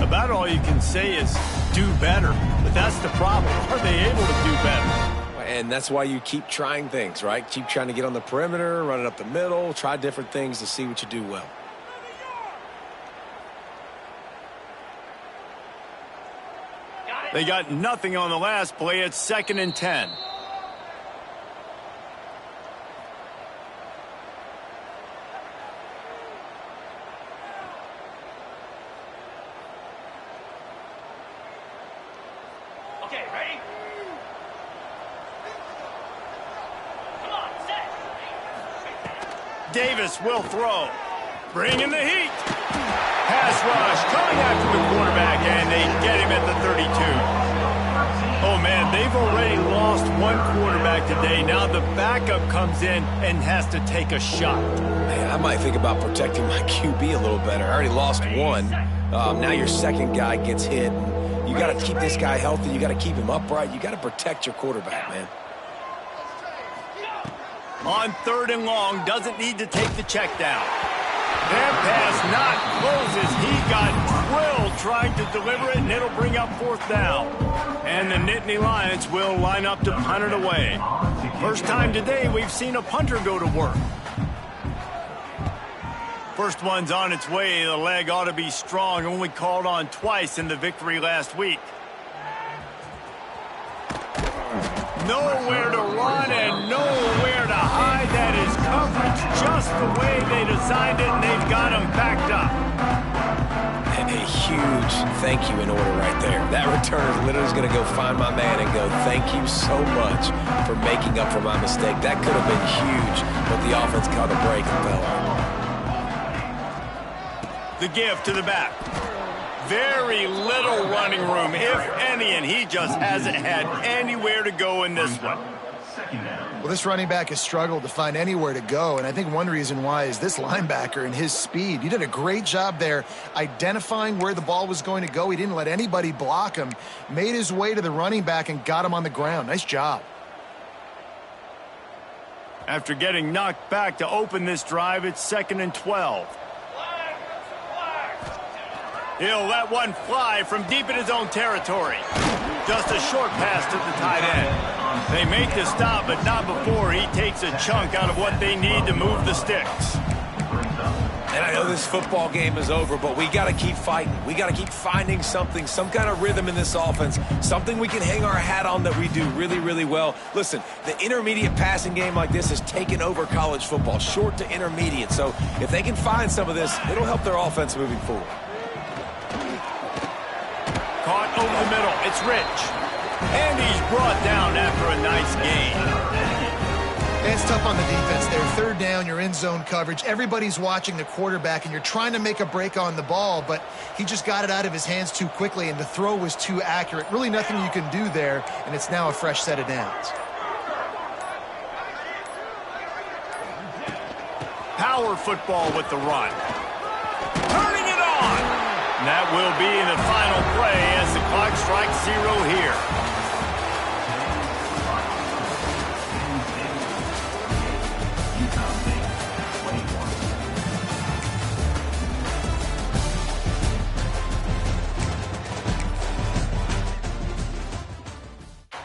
A: About all you can say is do better. But that's the problem. Are they able to do better?
B: And that's why you keep trying things, right? Keep trying to get on the perimeter, run it up the middle, try different things to see what you do well.
A: They got nothing on the last play. It's 2nd and 10.
F: Okay, ready? Come on, set.
A: Davis will throw. Bringing the heat. Pass rush coming after the quarterback, and they get him at the 32. Oh, man, they've already lost one quarterback today. Now the backup comes in and has to take a shot.
B: Man, I might think about protecting my QB a little better. I already lost one. Now your second guy gets hit. You got to keep this guy healthy. You got to keep him upright. You got to protect your quarterback, man.
A: On 3rd and long, doesn't need to take the check down. That pass not closes. He got drilled trying to deliver it, and it'll bring up 4th down. And the Nittany Lions will line up to punt it away. First time today we've seen a punter go to work. First one's on its way. The leg ought to be strong. Only called on twice in the victory last week. Nowhere to run and nowhere to hide. That is coverage just the way they designed it, and they've got him backed up.
B: And a huge thank you in order right there. That returner literally is going to go find my man and go, thank you so much for making up for my mistake. That could have been huge, but the offense caught a break and fell out.
A: The give to the back. Very little running room, if any, and he just hasn't had anywhere to go in this one.
C: Well, this running back has struggled to find anywhere to go, and I think one reason why is this linebacker and his speed. He did a great job there identifying where the ball was going to go. He didn't let anybody block him, made his way to the running back and got him on the ground. Nice job.
A: After getting knocked back to open this drive, it's 2nd and 12. He'll let one fly from deep in his own territory. Just a short pass to the tight end. They make the stop, but not before he takes a chunk out of what they need to move the sticks.
B: And I know this football game is over, but we got to keep fighting. We got to keep finding something, some kind of rhythm in this offense, something we can hang our hat on that we do really, really well. Listen, the intermediate passing game like this has taken over college football, short to intermediate. So if they can find some of this, it'll help their offense moving forward.
A: Caught over the middle. It's Rich. And he's brought down after a nice gain.
C: It's tough on the defense there. 3rd down, you're in zone coverage. Everybody's watching the quarterback, and you're trying to make a break on the ball, but he just got it out of his hands too quickly, and the throw was too accurate. Really nothing you can do there, and it's now a fresh set of downs.
A: Power football with the run. Turning it on. And that will be the final play as the clock strikes 0 here.